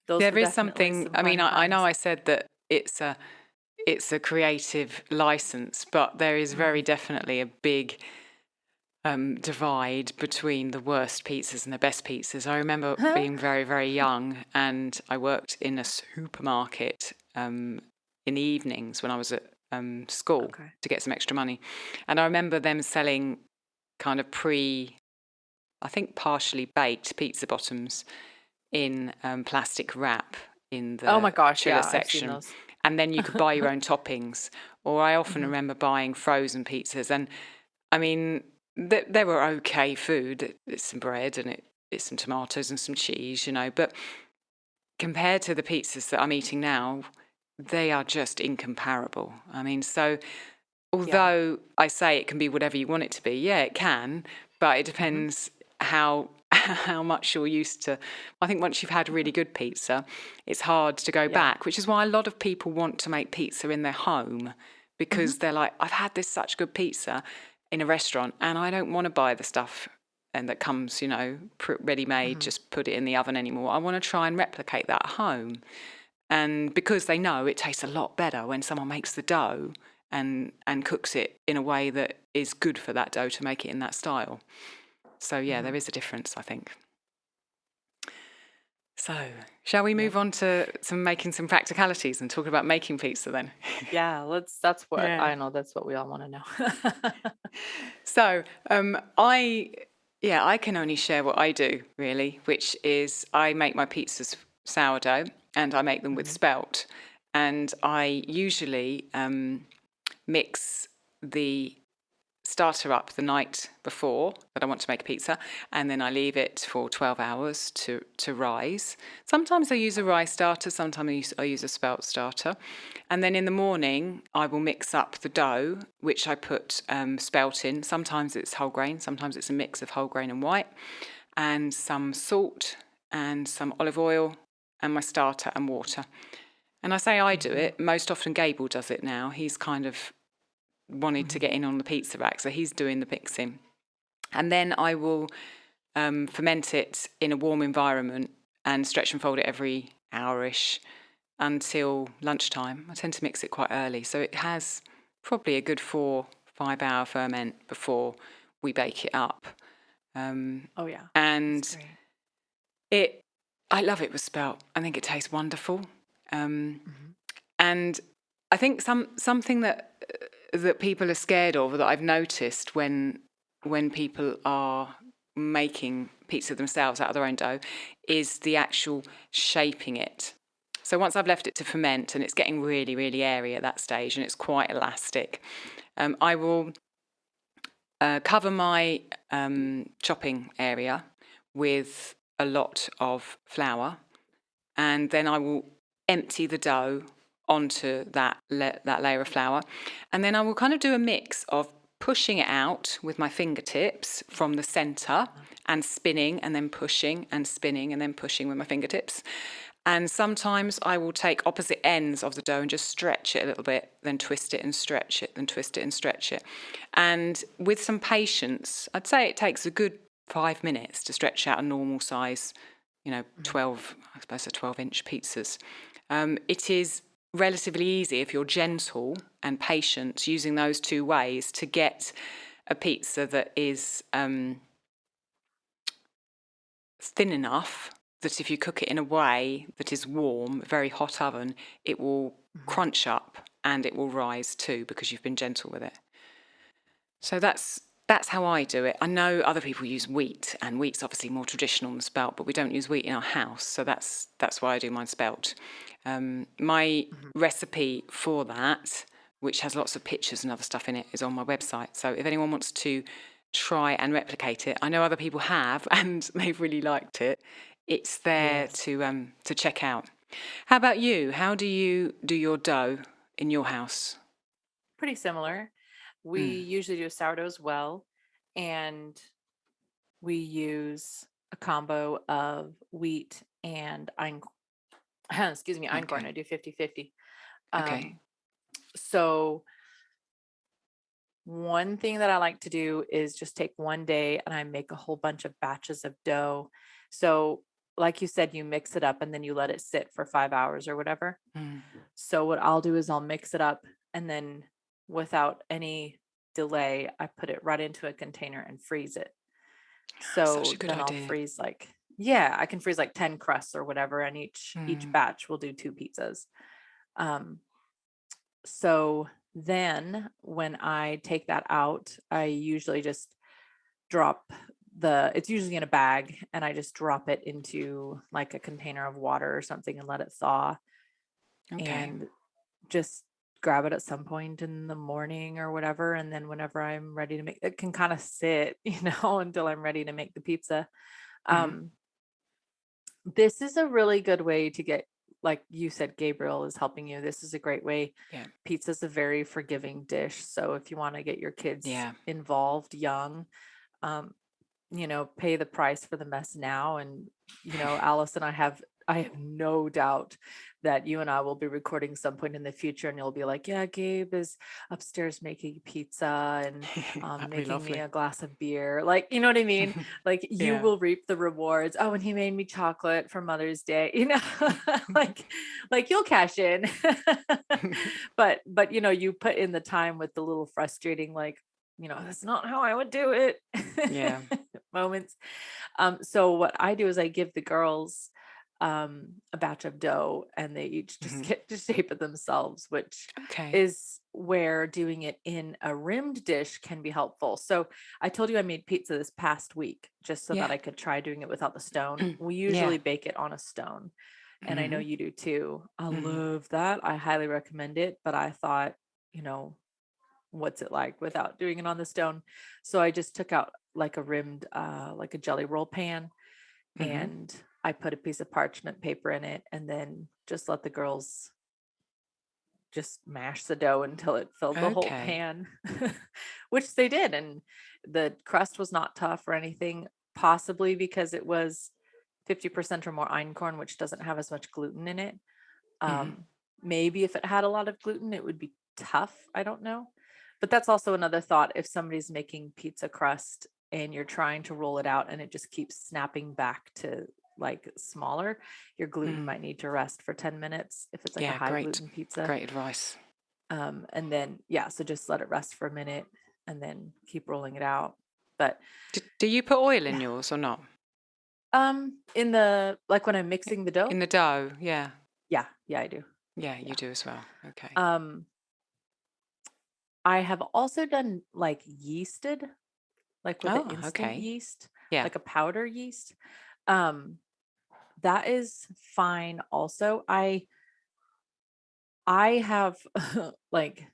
Speaker 2: Those
Speaker 1: There
Speaker 2: were
Speaker 1: is
Speaker 2: definitely
Speaker 1: something,
Speaker 2: some
Speaker 1: I mean,
Speaker 2: fun
Speaker 1: I know
Speaker 2: times.
Speaker 1: I said that it's a creative license, but there is very definitely a big divide between the worst pizzas and the best pizzas. I remember being very, very young, and I worked in a supermarket in the evenings when I was at school
Speaker 2: Okay.
Speaker 1: to get some extra money. And I remember them selling kind of I think partially baked pizza bottoms in plastic wrap in
Speaker 2: Oh my
Speaker 1: the
Speaker 2: gosh,
Speaker 1: chiller
Speaker 2: yeah, I've seen
Speaker 1: section.
Speaker 2: those.
Speaker 1: And then you could buy your own toppings. Or I often
Speaker 2: Mhm.
Speaker 1: remember buying frozen pizzas. And I mean, they were okay food. It's some bread and it's some tomatoes and some cheese, but compared to the pizzas that I'm eating now, they are just incomparable. I mean, so
Speaker 2: Yeah.
Speaker 1: although I say it can be whatever you want it to be, yeah, it can, but it
Speaker 2: Mhm.
Speaker 1: depends how much you're used to. I think once you've had really good pizza, it's hard to go
Speaker 2: Yeah.
Speaker 1: back, which is why a lot of people want to make pizza in their home,
Speaker 2: Mhm.
Speaker 1: because they're like, I've had this such good pizza in a restaurant and I don't want to buy the stuff and that comes, ready made,
Speaker 2: Mhm.
Speaker 1: just put it in the oven anymore. I want to try and replicate that at home. And because they know it tastes a lot better when someone makes the dough and cooks it in a way that is good for that dough to make it in that style. So yeah, there
Speaker 2: Mhm.
Speaker 1: is a difference, I think. So shall we
Speaker 2: Yep.
Speaker 1: move on to making some practicalities and talk about making pizza then?
Speaker 2: Yeah, that's what
Speaker 1: Yeah.
Speaker 2: I know. That's what we all want to know.
Speaker 1: So I can only share what I do really, which is I make my pizzas sourdough and I make them with
Speaker 2: Mhm.
Speaker 1: spelt, and I usually mix the starter up the night before that I want to make a pizza, and then I leave it for 12 hours to rise. Sometimes I use a rye starter, sometimes I use a spelt starter. And then in the morning, I will mix up the dough, which I put spelt in. Sometimes it's whole grain, sometimes it's a mix of whole grain and white, and some salt and some olive oil and my starter and water. And I say I do
Speaker 2: Mhm.
Speaker 1: it, most often Gable does it now. He's kind of wanted to
Speaker 2: Mhm.
Speaker 1: get in on the pizza rack, so he's doing the mixing. And then I will ferment it in a warm environment and stretch and fold it every hour-ish until lunchtime. I tend to mix it quite early, so it has probably a good 4-5 hour ferment before we bake it up.
Speaker 2: Oh yeah, that's
Speaker 1: And
Speaker 2: great.
Speaker 1: I love it with spelt. I think it tastes wonderful.
Speaker 2: Mhm.
Speaker 1: And I think something that people are scared of, that I've noticed when people are making pizza themselves out of their own dough, is the actual shaping it. So once I've left it to ferment and it's getting really, really airy at that stage and it's quite elastic, I will cover my chopping area with a lot of flour, and then I will empty the dough onto that layer of flour, and then I will kind of do a mix of pushing it out with my fingertips from the center and spinning and then pushing and spinning and then pushing with my fingertips. And sometimes I will take opposite ends of the dough and just stretch it a little bit, then twist it and stretch it, then twist it and stretch it. And with some patience, I'd say it takes a good 5 minutes to stretch out a normal size,
Speaker 2: Mhm.
Speaker 1: 12, I suppose, 12-inch pizzas. It is relatively easy if you're gentle and patient using those two ways to get a pizza that is thin enough that if you cook it in a way that is warm, very hot oven, it will
Speaker 2: Mhm.
Speaker 1: crunch up and it will rise too because you've been gentle with it. So that's how I do it. I know other people use wheat, and wheat's obviously more traditional than spelt, but we don't use wheat in our house, so that's why I do mine spelt. My
Speaker 2: Mhm.
Speaker 1: recipe for that, which has lots of pictures and other stuff in it, is on my website. So if anyone wants to try and replicate it, I know other people have, and they've really liked it. It's there
Speaker 2: Yes.
Speaker 1: to check out. How about you? How do you do your dough in your house?
Speaker 2: Pretty similar. We
Speaker 1: Mm,
Speaker 2: usually do sourdough as well, and we use a combo of wheat and excuse me, einkorn.
Speaker 1: okay.
Speaker 2: I do 50/50.
Speaker 1: Okay.
Speaker 2: Um, so one thing that I like to do is just take one day and I make a whole bunch of batches of dough. So, like you said, you mix it up and then you let it sit for 5 hours or whatever.
Speaker 1: Mm.
Speaker 2: So, what I'll do is I'll mix it up and then without any delay, I put it right into a container and freeze it.
Speaker 1: Such a
Speaker 2: So
Speaker 1: good
Speaker 2: then I'll
Speaker 1: idea.
Speaker 2: freeze yeah, I can freeze like 10 crusts or whatever, and each
Speaker 1: Mm,
Speaker 2: batch will do 2 pizzas. Um, so then when I take that out, I usually just drop it's usually in a bag, and I just drop it into like a container of water or something and let it thaw,
Speaker 1: okay.
Speaker 2: and just grab it at some point in the morning or whatever. And then whenever I'm ready to make it, can kind of sit, until I'm ready to make the pizza.
Speaker 1: Hmm.
Speaker 2: Um, this is a really good way to get, like you said, Gabriel is helping you. This is a great way.
Speaker 1: Yeah.
Speaker 2: Pizza's a very forgiving dish. So if you want to get your kids
Speaker 1: Yeah.
Speaker 2: involved young, um, pay the price for the mess now. And, Alison, I have no doubt that you and I will be recording some point in the future and you'll be like, yeah, Gabe is upstairs making pizza and
Speaker 1: That'd be
Speaker 2: making me
Speaker 1: lovely.
Speaker 2: a glass of beer. Like, you know what I mean? Like you
Speaker 1: Yeah.
Speaker 2: will reap the rewards. Oh, and he made me chocolate for Mother's Day, like, you'll cash in. but, you put in the time with the little frustrating, like, that's not how I would do it
Speaker 1: Yeah.
Speaker 2: moments. So what I do is I give the girls a batch of dough and they each just
Speaker 1: Hmm.
Speaker 2: get to shape it themselves, which
Speaker 1: Okay.
Speaker 2: is where doing it in a rimmed dish can be helpful. So I told you I made pizza this past week just so that
Speaker 1: Yeah.
Speaker 2: I could try doing it without the stone. We
Speaker 1: Yeah.
Speaker 2: usually bake it on a stone, and I know
Speaker 1: Hmm.
Speaker 2: you do too. I
Speaker 1: Hmm.
Speaker 2: love that. I highly recommend it, but I thought, you know, what's it like without doing it on the stone? So I just took out like a rimmed, like a jelly roll pan,
Speaker 1: Hmm.
Speaker 2: and I put a piece of parchment paper in it and then just let the girls just mash the dough until it filled the whole
Speaker 1: Okay.
Speaker 2: pan, which they did. And the crust was not tough or anything, possibly because it was 50% or more einkorn, which doesn't have as much gluten in it.
Speaker 1: Hmm.
Speaker 2: Um, Maybe if it had a lot of gluten, it would be tough. I don't know. But that's also another thought. If somebody's making pizza crust and you're trying to roll it out and it just keeps snapping back to like smaller, your gluten
Speaker 1: Mm.
Speaker 2: might need to rest for 10 minutes if it's like a
Speaker 1: Yeah.
Speaker 2: high
Speaker 1: Great.
Speaker 2: gluten pizza.
Speaker 1: Great advice.
Speaker 2: And then, yeah, so just let it rest for a minute and then keep rolling it out. But
Speaker 1: Do you put oil in
Speaker 2: yeah,
Speaker 1: yours or not?
Speaker 2: in the, like when I'm mixing the dough,
Speaker 1: In the dough? Yeah.
Speaker 2: yeah, I do.
Speaker 1: Yeah, you
Speaker 2: Yeah.
Speaker 1: do as well. Okay.
Speaker 2: Um, I have also done like yeasted, like with the
Speaker 1: Oh,
Speaker 2: instant
Speaker 1: okay.
Speaker 2: yeast,
Speaker 1: Yeah.
Speaker 2: like a powder yeast. Um, that is fine also. I have like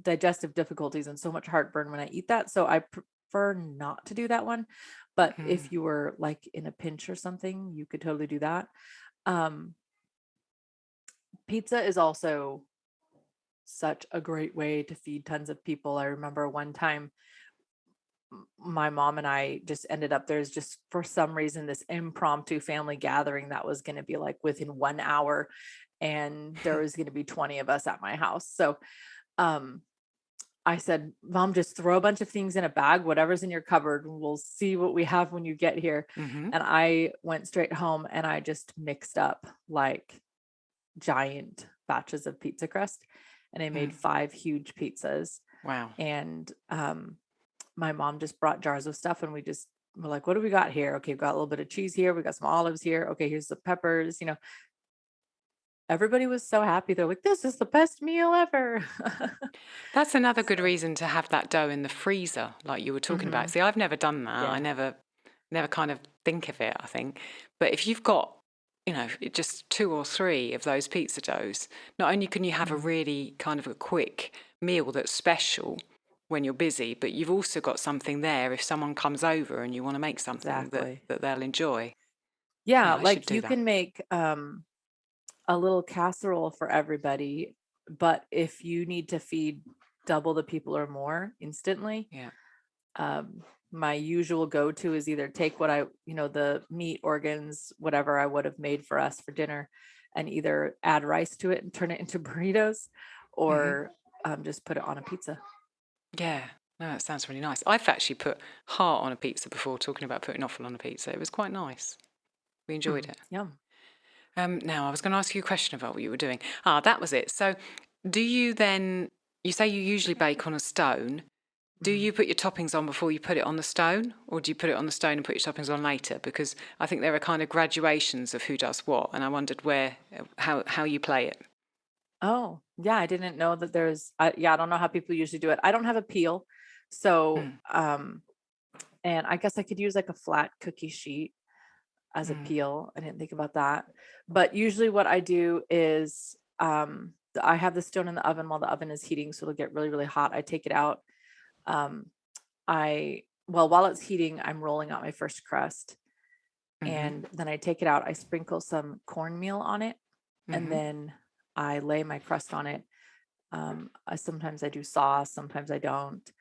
Speaker 2: digestive difficulties and so much heartburn when I eat that, so I prefer not to do that one. But
Speaker 1: Mm.
Speaker 2: if you were like in a pinch or something, you could totally do that. Um, Pizza is also such a great way to feed tons of people. I remember one time my mom and I just ended up, there's just for some reason this impromptu family gathering that was going to be like within 1 hour, and there was going to be 20 of us at my house. So um I said, Mom, just throw a bunch of things in a bag, whatever's in your cupboard, and we'll see what we have when you get here.
Speaker 1: Hmm.
Speaker 2: And I went straight home and I just mixed up like giant batches of pizza crust, and I made
Speaker 1: Mm.
Speaker 2: 5 huge pizzas.
Speaker 1: Wow.
Speaker 2: And my mom just brought jars of stuff, and we just were like, what do we got here? Okay, we've got a little bit of cheese here. We got some olives here. Okay, here's the peppers. Everybody was so happy. They're like, this is the best meal ever.
Speaker 1: That's another good
Speaker 2: So,
Speaker 1: reason to have that dough in the freezer, like you were talking about.
Speaker 2: mhm,
Speaker 1: See, I've never done that. I
Speaker 2: yeah,
Speaker 1: never kind of think of it, I think. But if you've got, just 2 or 3 of those pizza doughs, not only can you have a
Speaker 2: mhm,
Speaker 1: really kind of a quick meal that's special when you're busy, but you've also got something there if someone comes over and you want to make something that,
Speaker 2: exactly.
Speaker 1: that they'll enjoy.
Speaker 2: Yeah,
Speaker 1: Yeah, I should
Speaker 2: like
Speaker 1: do
Speaker 2: you
Speaker 1: that.
Speaker 2: can make a little casserole for everybody, but if you need to feed double the people or more instantly,
Speaker 1: Yeah.
Speaker 2: my usual go-to is either take what the meat organs, whatever I would have made for us for dinner, and either add rice to it and turn it into burritos, or just put it on a pizza.
Speaker 1: Yeah. No, that sounds really nice. I've actually put heart on a pizza before, talking about putting offal on a pizza. It was quite nice. We enjoyed it.
Speaker 2: Yum.
Speaker 1: Now, I was going to ask you a question about what you were doing. That was it. So do you then, you say you usually bake on a stone. Do you put your toppings on before you put it on the stone, or do you put it on the stone and put your toppings on later? Because I think there are kind of graduations of who does what, and I wondered how you play it.
Speaker 2: Oh, yeah, I didn't know that there's I don't know how people usually do it. I don't have a peel. So, and I guess I could use like a flat cookie sheet as a peel. I didn't think about that. But usually what I do is I have the stone in the oven while the oven is heating, so it'll get really, really hot. I take it out. Um, while it's heating, I'm rolling out my first crust. And then I take it out. I sprinkle some cornmeal on it, and then I lay my crust on it. Sometimes I do sauce, sometimes I don't.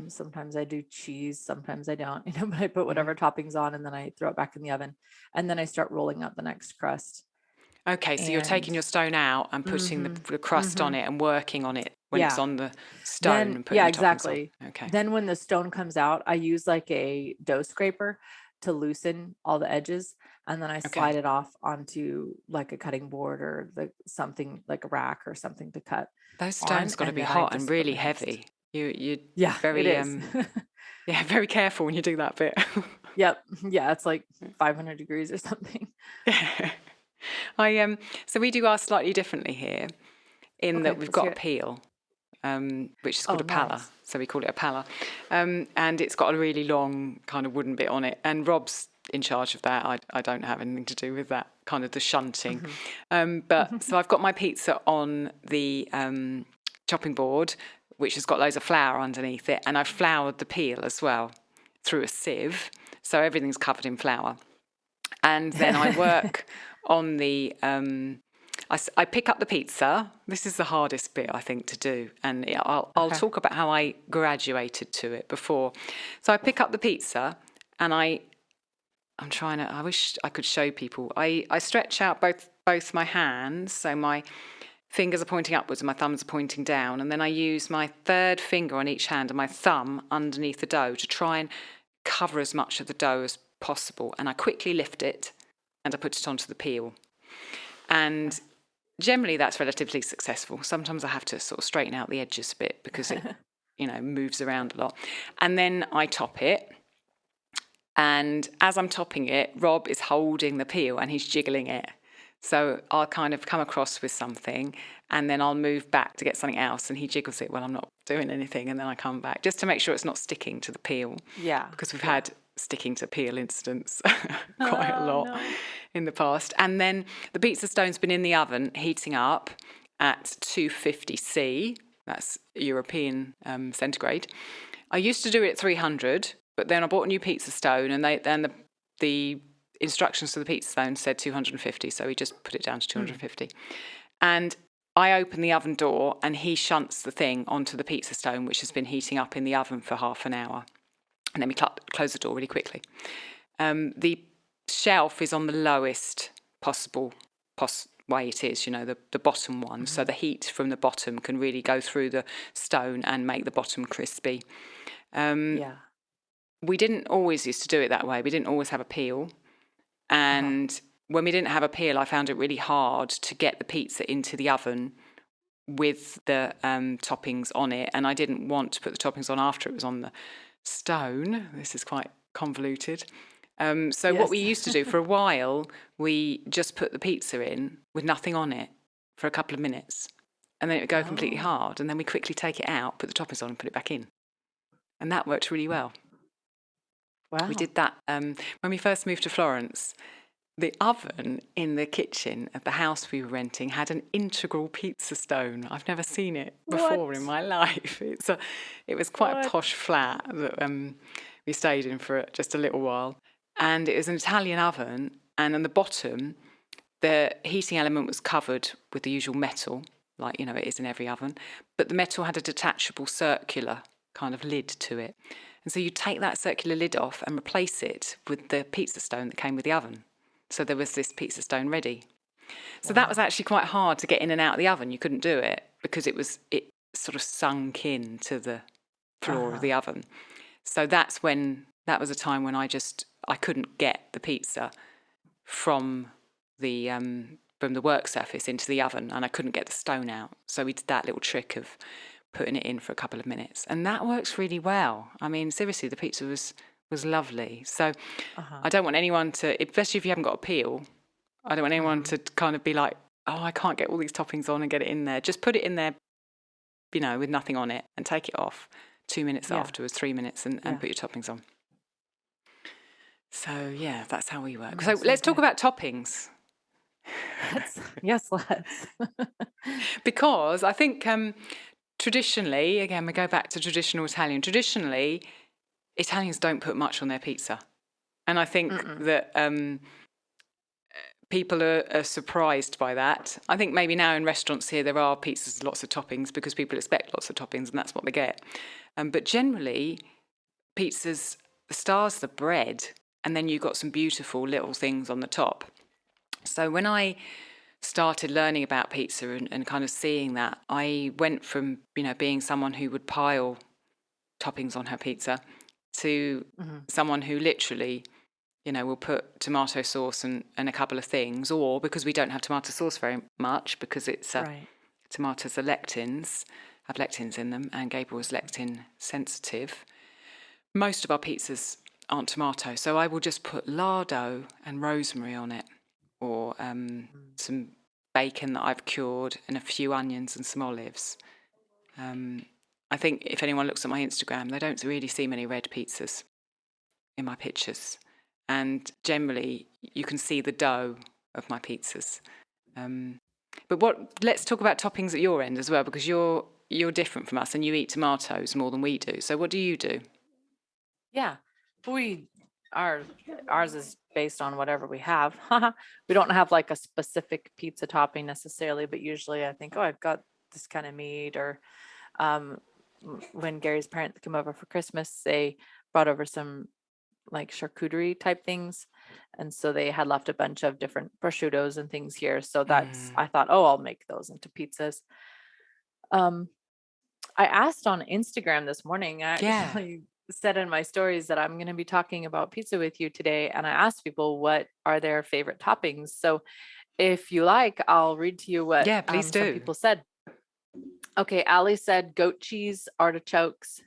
Speaker 2: Sometimes I do cheese, sometimes I don't, but I put whatever toppings on, and then I throw it back in the oven, and then I start rolling out the next crust.
Speaker 1: Okay, so you're taking your stone out and putting the crust on it and working on it when it's on the stone and putting your
Speaker 2: exactly.
Speaker 1: toppings on. Okay.
Speaker 2: Then when the stone comes out, I use like a dough scraper to loosen all the edges, and then I slide it off onto like a cutting board or something like a rack or something to cut.
Speaker 1: Those stones got to be hot and really heavy. You very
Speaker 2: it is.
Speaker 1: very careful when you do that bit.
Speaker 2: Yep. Yeah, it's like 500 degrees or something.
Speaker 1: So we do ours slightly differently here, in that we've got a peel, which is called a pala. Nice. So we call it a pala, and it's got a really long kind of wooden bit on it. And Rob's in charge of that. I don't have anything to do with that, kind of the shunting. But so I've got my pizza on the chopping board, which has got loads of flour underneath it, and I've floured the peel as well through a sieve, so everything's covered in flour. And then I work on the I pick up the pizza. This is the hardest bit, I think, to do, and I'll talk about how I graduated to it before. So I pick up the pizza, and I wish I could show people. I stretch out both my hands, so my fingers are pointing upwards and my thumbs are pointing down, and then I use my third finger on each hand and my thumb underneath the dough to try and cover as much of the dough as possible, and I quickly lift it and I put it onto the peel. And generally that's relatively successful. Sometimes I have to sort of straighten out the edges a bit because it moves around a lot. And then I top it, and as I'm topping it, Rob is holding the peel and he's jiggling it. So I'll kind of come across with something, and then I'll move back to get something else, and he jiggles it while I'm not doing anything, and then I come back just to make sure it's not sticking to the peel. Yeah. Because we've had sticking to peel incidents quite a lot in the past. And then the pizza stone's been in the oven heating up at 250 C. That's European centigrade. I used to do it at 300, but then I bought a new pizza stone, and the instructions to the pizza stone said 250, so we just put it down to 250. And I open the oven door, and he shunts the thing onto the pizza stone, which has been heating up in the oven for half an hour. And then we close the door really quickly. The shelf is on the lowest possible way it is, the bottom one. So the heat from the bottom can really go through the stone and make the bottom crispy. We didn't always used to do it that way. We didn't always have a peel. And when we didn't have a peel, I found it really hard to get the pizza into the oven with the toppings on it. And I didn't want to put the toppings on after it was on the stone. This is quite convoluted. What we used to do for a while, we just put the pizza in with nothing on it for a couple of minutes. And then it would go completely hard. And then we quickly take it out, put the toppings on and put it back in. And that worked really well. Wow. We did that when we first moved to Florence. The oven in the kitchen of the house we were renting had an integral pizza stone. I've never seen it before in my life. It was quite a posh flat that we stayed in for just a little while. And it was an Italian oven. And on the bottom, the heating element was covered with the usual metal, like, you know, it is in every oven, but the metal had a detachable circular kind of lid to it. And so you take that circular lid off and replace it with the pizza stone that came with the oven. So there was this pizza stone ready. So that was actually quite hard to get in and out of the oven. You couldn't do it because it sort of sunk into the floor of the oven. So that was a time when I couldn't get the pizza from the work surface into the oven, and I couldn't get the stone out. So we did that little trick of putting it in for a couple of minutes, and that works really well. I mean, seriously, the pizza was lovely. So I don't want anyone to, especially if you haven't got a peel, I don't want anyone to kind of be like, oh, I can't get all these toppings on and get it in there. Just put it in there, you know, with nothing on it, and take it off 2 minutes afterwards, 3 minutes, and put your toppings on. So yeah, that's how we work. So let's talk about toppings.
Speaker 2: Yes, let's.
Speaker 1: Because I think traditionally, again, we go back to traditional Italian. Traditionally, Italians don't put much on their pizza. And I think that people are surprised by that. I think maybe now in restaurants here, there are pizzas with lots of toppings because people expect lots of toppings and that's what they get. But generally, pizzas, the star's the bread, and then you've got some beautiful little things on the top. So when I started learning about pizza and kind of seeing that, I went from, you know, being someone who would pile toppings on her pizza to someone who literally, you know, will put tomato sauce and a couple of things, or because we don't have tomato sauce very much because it's tomatoes are lectins, have lectins in them, and Gabriel is lectin sensitive. Most of our pizzas aren't tomato, so I will just put lardo and rosemary on it, or some bacon that I've cured, and a few onions and some olives. I think if anyone looks at my Instagram, they don't really see many red pizzas in my pictures. And generally, you can see the dough of my pizzas. But let's talk about toppings at your end as well, because you're different from us and you eat tomatoes more than we do. So what do you do?
Speaker 2: Yeah, ours is based on whatever we have. We don't have like a specific pizza topping necessarily, but usually I think, oh, I've got this kind of meat. Or when Gary's parents came over for Christmas, they brought over some like charcuterie type things, and so they had left a bunch of different prosciuttos and things here. So that's I thought, oh, I'll make those into pizzas. I asked on Instagram this morning. I actually said in my stories that I'm going to be talking about pizza with you today, and I asked people what are their favorite toppings. So if you like, I'll read to you what
Speaker 1: please do.
Speaker 2: some people said. Okay, Ali said goat cheese, artichokes.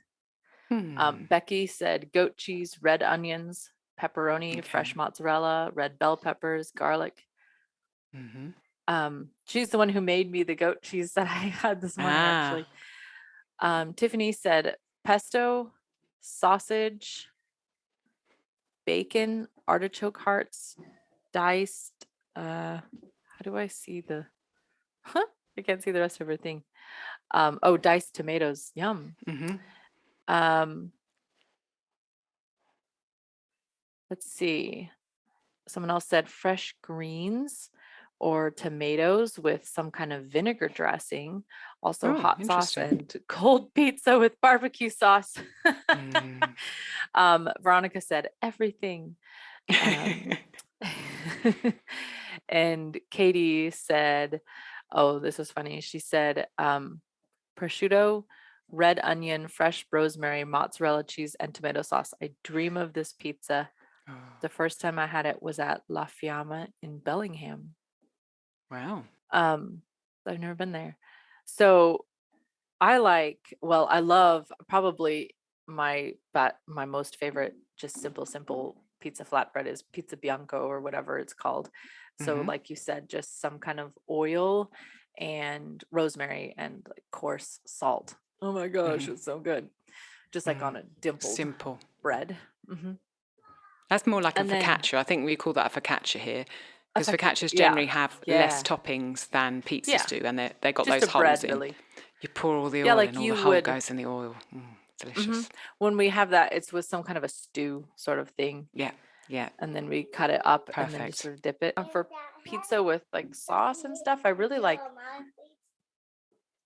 Speaker 2: Becky said goat cheese, red onions, pepperoni, fresh mozzarella, red bell peppers, garlic. She's the one who made me the goat cheese that I had this morning, actually. Tiffany said pesto, sausage, bacon, artichoke hearts, diced. How do I see the? I can't see the rest of her thing. Diced tomatoes. Yum. Let's see. Someone else said fresh greens or tomatoes with some kind of vinegar dressing. Also hot sauce and cold pizza with barbecue sauce. Veronica said everything. And Katie said, oh, this was funny. She said prosciutto, red onion, fresh rosemary, mozzarella cheese, and tomato sauce. I dream of this pizza. The first time I had it was at La Fiamma in Bellingham.
Speaker 1: Wow.
Speaker 2: I've never been there. So I love probably my most favorite, just simple pizza flatbread is pizza bianco or whatever it's called. So like you said, just some kind of oil and rosemary and like coarse salt. Oh my gosh, it's so good. Just like on a simple bread.
Speaker 1: That's more like a focaccia. I think we call that a focaccia here, because focaccias generally have less toppings than pizzas do, and they got just those holes bread, in. Really. You pour all the oil like and all the whole goes in the oil. Delicious.
Speaker 2: When we have that, it's with some kind of a stew sort of thing.
Speaker 1: Yeah. Yeah.
Speaker 2: And then we cut it up and then just
Speaker 1: Perfect.
Speaker 2: sort of dip it. For pizza with like sauce and stuff, I really like,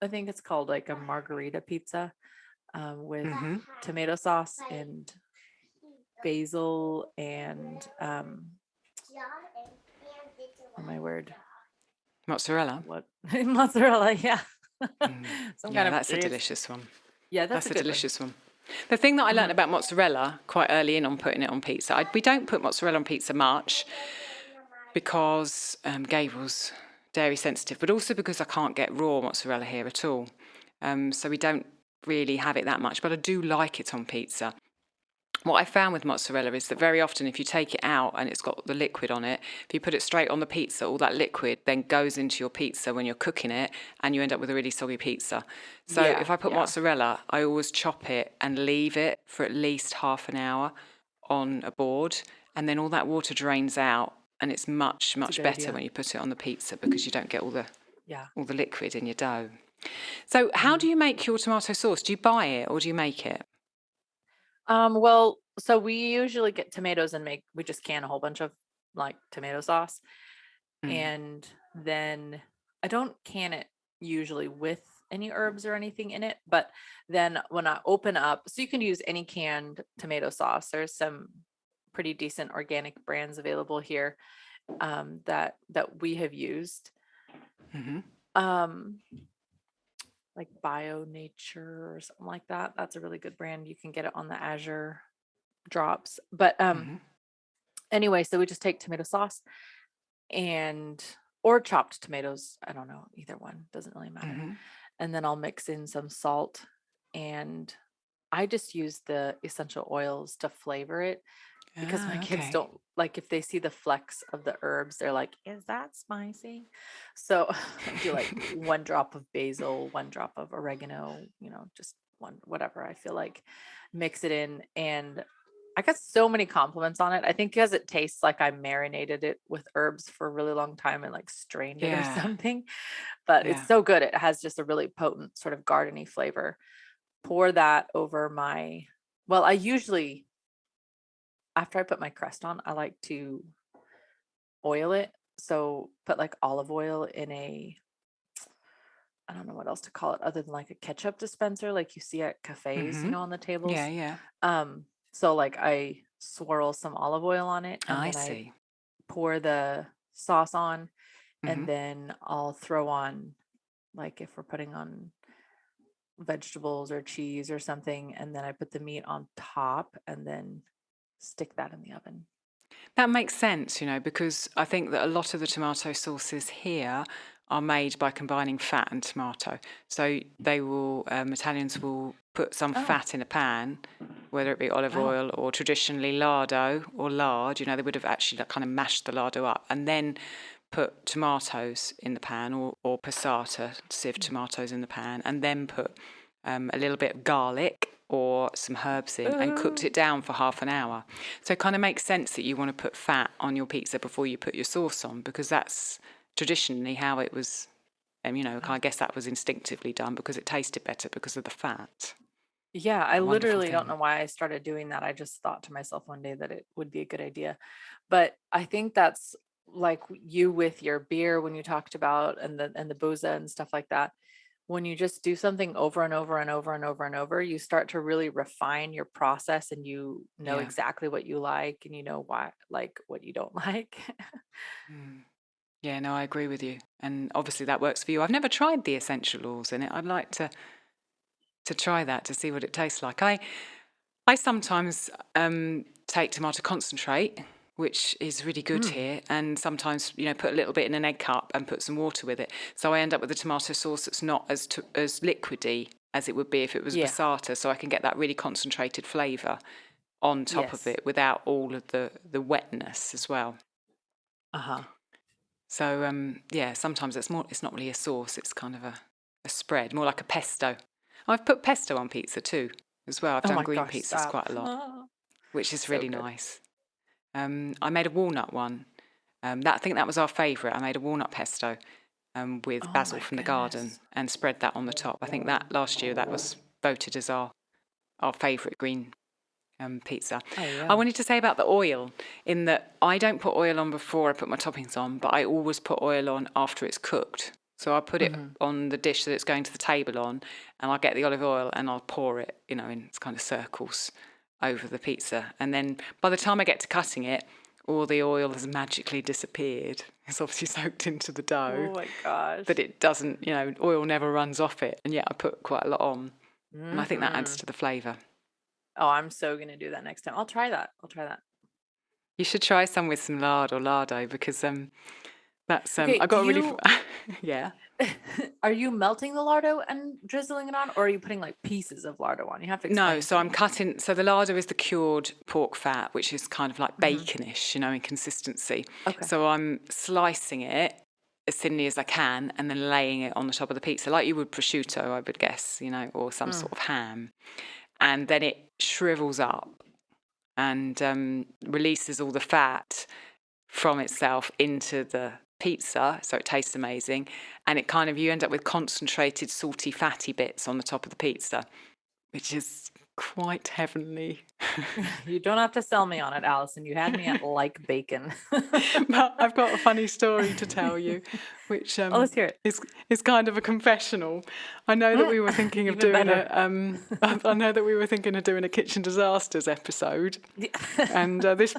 Speaker 2: I think it's called like a Margherita pizza with tomato sauce and basil and oh my word,
Speaker 1: Mozzarella.
Speaker 2: what mozzarella? Yeah, some kind
Speaker 1: Yeah,
Speaker 2: of
Speaker 1: that's a delicious one.
Speaker 2: yeah, that's
Speaker 1: That's
Speaker 2: a
Speaker 1: a
Speaker 2: good one.
Speaker 1: delicious one. The thing that I learned about mozzarella quite early in on putting it on pizza, we don't put mozzarella on pizza much because Gabriel's dairy sensitive, but also because I can't get raw mozzarella here at all. So we don't really have it that much, but I do like it on pizza. What I found with mozzarella is that very often if you take it out and it's got the liquid on it, if you put it straight on the pizza, all that liquid then goes into your pizza when you're cooking it and you end up with a really soggy pizza. So if I put mozzarella, I always chop it and leave it for at least half an hour on a board, and then all that water drains out and it's much better when you put it on the pizza because you don't get all the liquid in your dough. So how do you make your tomato sauce? Do you buy it or do you make it?
Speaker 2: Well, so we usually get tomatoes and we just can a whole bunch of like tomato sauce. And then I don't can it usually with any herbs or anything in it, but then when I open up, so you can use any canned tomato sauce. There's some pretty decent organic brands available here that we have used. Like Bio Nature or something like that. That's a really good brand. You can get it on the Azure drops. But anyway, so we just take tomato sauce or chopped tomatoes. I don't know, either one, doesn't really matter. And then I'll mix in some salt, and I just use the essential oils to flavor it because my kids don't like, if they see the flecks of the herbs, they're like, is that spicy? So I do like 1 drop of basil, 1 drop of oregano, just one, whatever I feel like, mix it in. And I got so many compliments on it. I think because it tastes like I marinated it with herbs for a really long time and like strained it or something, but it's so good. It has just a really potent sort of gardeny flavor. Pour that over I usually, after I put my crust on, I like to oil it. So put like olive oil in I don't know what else to call it other than like a ketchup dispenser, like you see at cafes, on the tables.
Speaker 1: Yeah.
Speaker 2: So like I swirl some olive oil on it, and then I pour the sauce on, and then I'll throw on, like if we're putting on vegetables or cheese or something, and then I put the meat on top and then stick that in the oven.
Speaker 1: That makes sense, because I think that a lot of the tomato sauces here are made by combining fat and tomato. So they will, Italians will put some fat in a pan, whether it be olive oil or traditionally lardo or lard. They would have actually kind of mashed the lardo up and then put tomatoes in the pan, or passata, sieved tomatoes in the pan, and then put a little bit of garlic or some herbs in and cooked it down for half an hour. So it kind of makes sense that you want to put fat on your pizza before you put your sauce on, because that's traditionally how it was, I guess that was instinctively done because it tasted better because of the fat.
Speaker 2: Yeah, I literally don't know why I started doing that. I just thought to myself one day that it would be a good idea. But I think that's like you with your beer when you talked about and the booza and stuff like that. When you just do something over and over and over and over and over, you start to really refine your process, and you know exactly what you like, and you know why, like what you don't like.
Speaker 1: Yeah, no, I agree with you. And obviously that works for you. I've never tried the essential oils in it. I'd like to try that to see what it tastes like. I sometimes take tomato concentrate, which is really good here, and sometimes put a little bit in an egg cup and put some water with it. So I end up with a tomato sauce that's not as liquidy as it would be if it was passata. So I can get that really concentrated flavour on top of it without all of the wetness as well. So sometimes it's not really a sauce. It's kind of a spread, more like a pesto. I've put pesto on pizza too as well. I've done green pizzas quite a lot, which is really nice. I made a walnut one. I think that was our favourite. I made a walnut pesto with basil from the garden and spread that on the top. I think that last year that was voted as our favourite green pizza.
Speaker 2: Oh, yeah.
Speaker 1: I wanted to say about the oil, in that I don't put oil on before I put my toppings on, but I always put oil on after it's cooked. So I put it on the dish that it's going to the table on, and I'll get the olive oil and I'll pour it, in kind of circles over the pizza. And then by the time I get to cutting it, all the oil has magically disappeared. It's obviously soaked into the dough.
Speaker 2: Oh my gosh.
Speaker 1: But it doesn't, oil never runs off it. And yet I put quite a lot on. And I think that adds to the flavour.
Speaker 2: Oh, I'm so going to do that next time. I'll try that.
Speaker 1: You should try some with some lard or lardo, because that's
Speaker 2: Okay,
Speaker 1: I got a really yeah.
Speaker 2: Are you melting the lardo and drizzling it on, or are you putting like pieces of lardo on? You have to explain.
Speaker 1: No, so I'm cutting. So the lardo is the cured pork fat, which is kind of like baconish, in consistency.
Speaker 2: Okay.
Speaker 1: So I'm slicing it as thinly as I can and then laying it on the top of the pizza, like you would prosciutto, I would guess, or some sort of ham. And then it shrivels up and releases all the fat from itself into the pizza, so it tastes amazing. And it kind of, you end up with concentrated salty fatty bits on the top of the pizza, which is quite heavenly.
Speaker 2: You don't have to sell me on it, Alison. You had me at like bacon.
Speaker 1: But I've got a funny story to tell you, which
Speaker 2: let's hear it.
Speaker 1: is kind of a confessional. I know that we were thinking of doing I know that we were thinking of doing a kitchen disasters episode, and this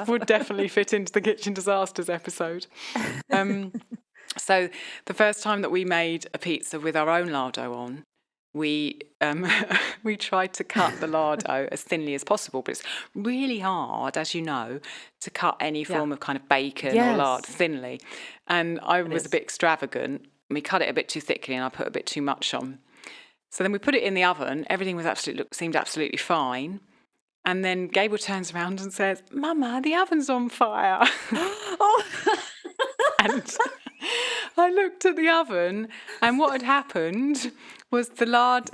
Speaker 1: would definitely fit into the kitchen disasters episode. So the first time that we made a pizza with our own lardo on, we tried to cut the lardo as thinly as possible, but it's really hard, as you know, to cut any form of kind of bacon or lard thinly. And I was a bit extravagant. We cut it a bit too thickly, and I put a bit too much on. So then we put it in the oven. Everything seemed absolutely fine. And then Gable turns around and says, "Mama, the oven's on fire."
Speaker 2: Oh.
Speaker 1: And I looked at the oven, and what had happened was the lard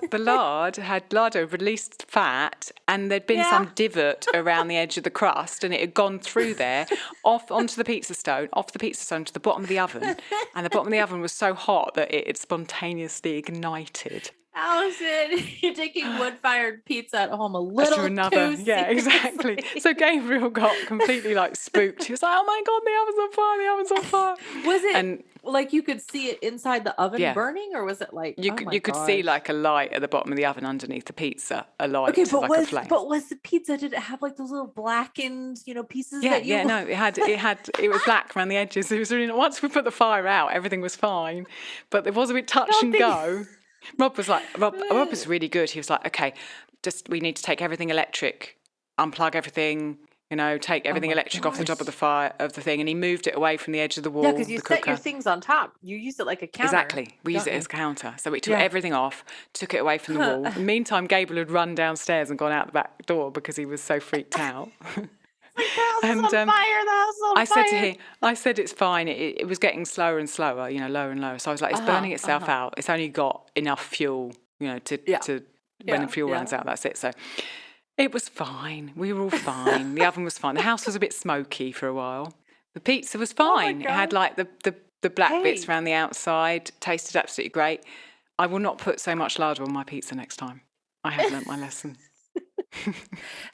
Speaker 1: had lardo released fat, and there'd been some divot around the edge of the crust, and it had gone through there, off onto the pizza stone, off the pizza stone to the bottom of the oven, and the bottom of the oven was so hot that it had spontaneously ignited.
Speaker 2: Alison, you're taking wood-fired pizza at home a little
Speaker 1: to another,
Speaker 2: too
Speaker 1: yeah, exactly. So Gabriel got completely spooked. He was like, "Oh my God, the oven's on fire! The oven's on fire!"
Speaker 2: Was it like you could see it inside the oven burning, or was it like
Speaker 1: you could see like a light at the bottom of the oven underneath the pizza, a light,
Speaker 2: okay, but
Speaker 1: like a flame.
Speaker 2: But was the pizza? Did it have like those little blackened, pieces?
Speaker 1: Yeah, no, it was black around the edges. It was really. Once we put the fire out, everything was fine, but there was a bit touch and go. Rob was really good. He was like, "Okay, we need to take everything electric, unplug everything, take everything electric off the top of the thing." And he moved it away from the edge of the wall.
Speaker 2: Yeah, because you set your things on top. You use it like a counter.
Speaker 1: Exactly. We use it as a counter. So we took everything off, took it away from the wall. In the meantime, Gabriel had run downstairs and gone out the back door because he was so freaked out.
Speaker 2: Like, the house is on fire, the house is on fire.
Speaker 1: I said it's fine. It was getting slower and slower, lower and lower. So I was like, it's burning itself out. It's only got enough fuel, to when the fuel runs out, that's it. So it was fine. We were all fine. The oven was fine. The house was a bit smoky for a while. The pizza was fine. It had like the black bits around the outside. Tasted absolutely great. I will not put so much lardo on my pizza next time. I have learnt my lesson.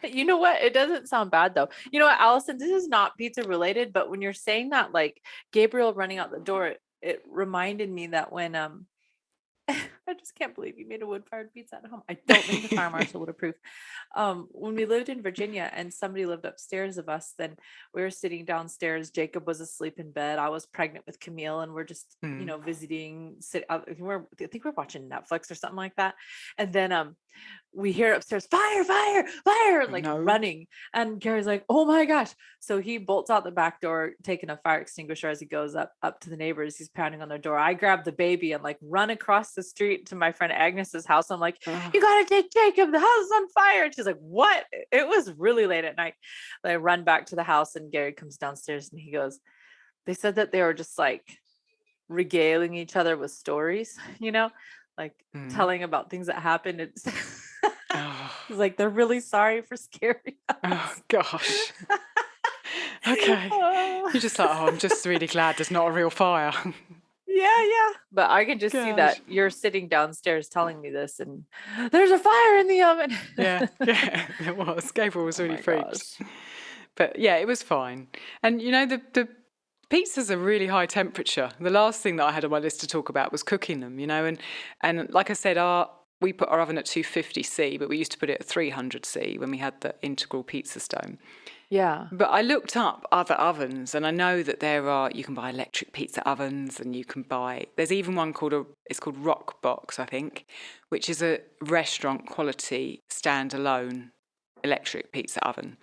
Speaker 2: You know what? It doesn't sound bad though. You know what, Alison? This is not pizza related, but when you're saying that, like Gabriel running out the door, it reminded me that when I just can't believe you made a wood-fired pizza at home. I don't think the fire marshal would approve. When we lived in Virginia and somebody lived upstairs of us, then we were sitting downstairs. Jacob was asleep in bed. I was pregnant with Camille, and we're just, visiting. I think we're watching Netflix or something like that. And then we hear upstairs, fire, fire, fire, like running. And Gary's like, "Oh my gosh." So he bolts out the back door, taking a fire extinguisher as he goes up to the neighbors. He's pounding on their door. I grab the baby and like run across the street to my friend Agnes's house. I'm like, "You gotta take Jacob, the house is on fire." And she's like, "What?" It was really late at night. I run back to the house and Gary comes downstairs and he goes, "They said that they were just like regaling each other with stories, like telling about things that happened." It's He's like, "They're really sorry for scaring us."
Speaker 1: Oh gosh. Okay. You're just like, "Oh, I'm just really glad there's not a real fire."
Speaker 2: Yeah. But I can just see
Speaker 1: Gosh.
Speaker 2: that you're sitting downstairs telling me this, and there's a fire in the oven.
Speaker 1: Yeah, there was. Gabriel was
Speaker 2: Oh
Speaker 1: really
Speaker 2: my
Speaker 1: freaked.
Speaker 2: gosh.
Speaker 1: But yeah, it was fine. And the pizzas are really high temperature. The last thing that I had on my list to talk about was cooking them, and like I said, we put our oven at 250C, but we used to put it at 300C when we had the integral pizza stone.
Speaker 2: Yeah.
Speaker 1: But I looked up other ovens, and I know that you can buy electric pizza ovens, and there's even one it's called Rock Box, I think, which is a restaurant quality standalone electric pizza oven.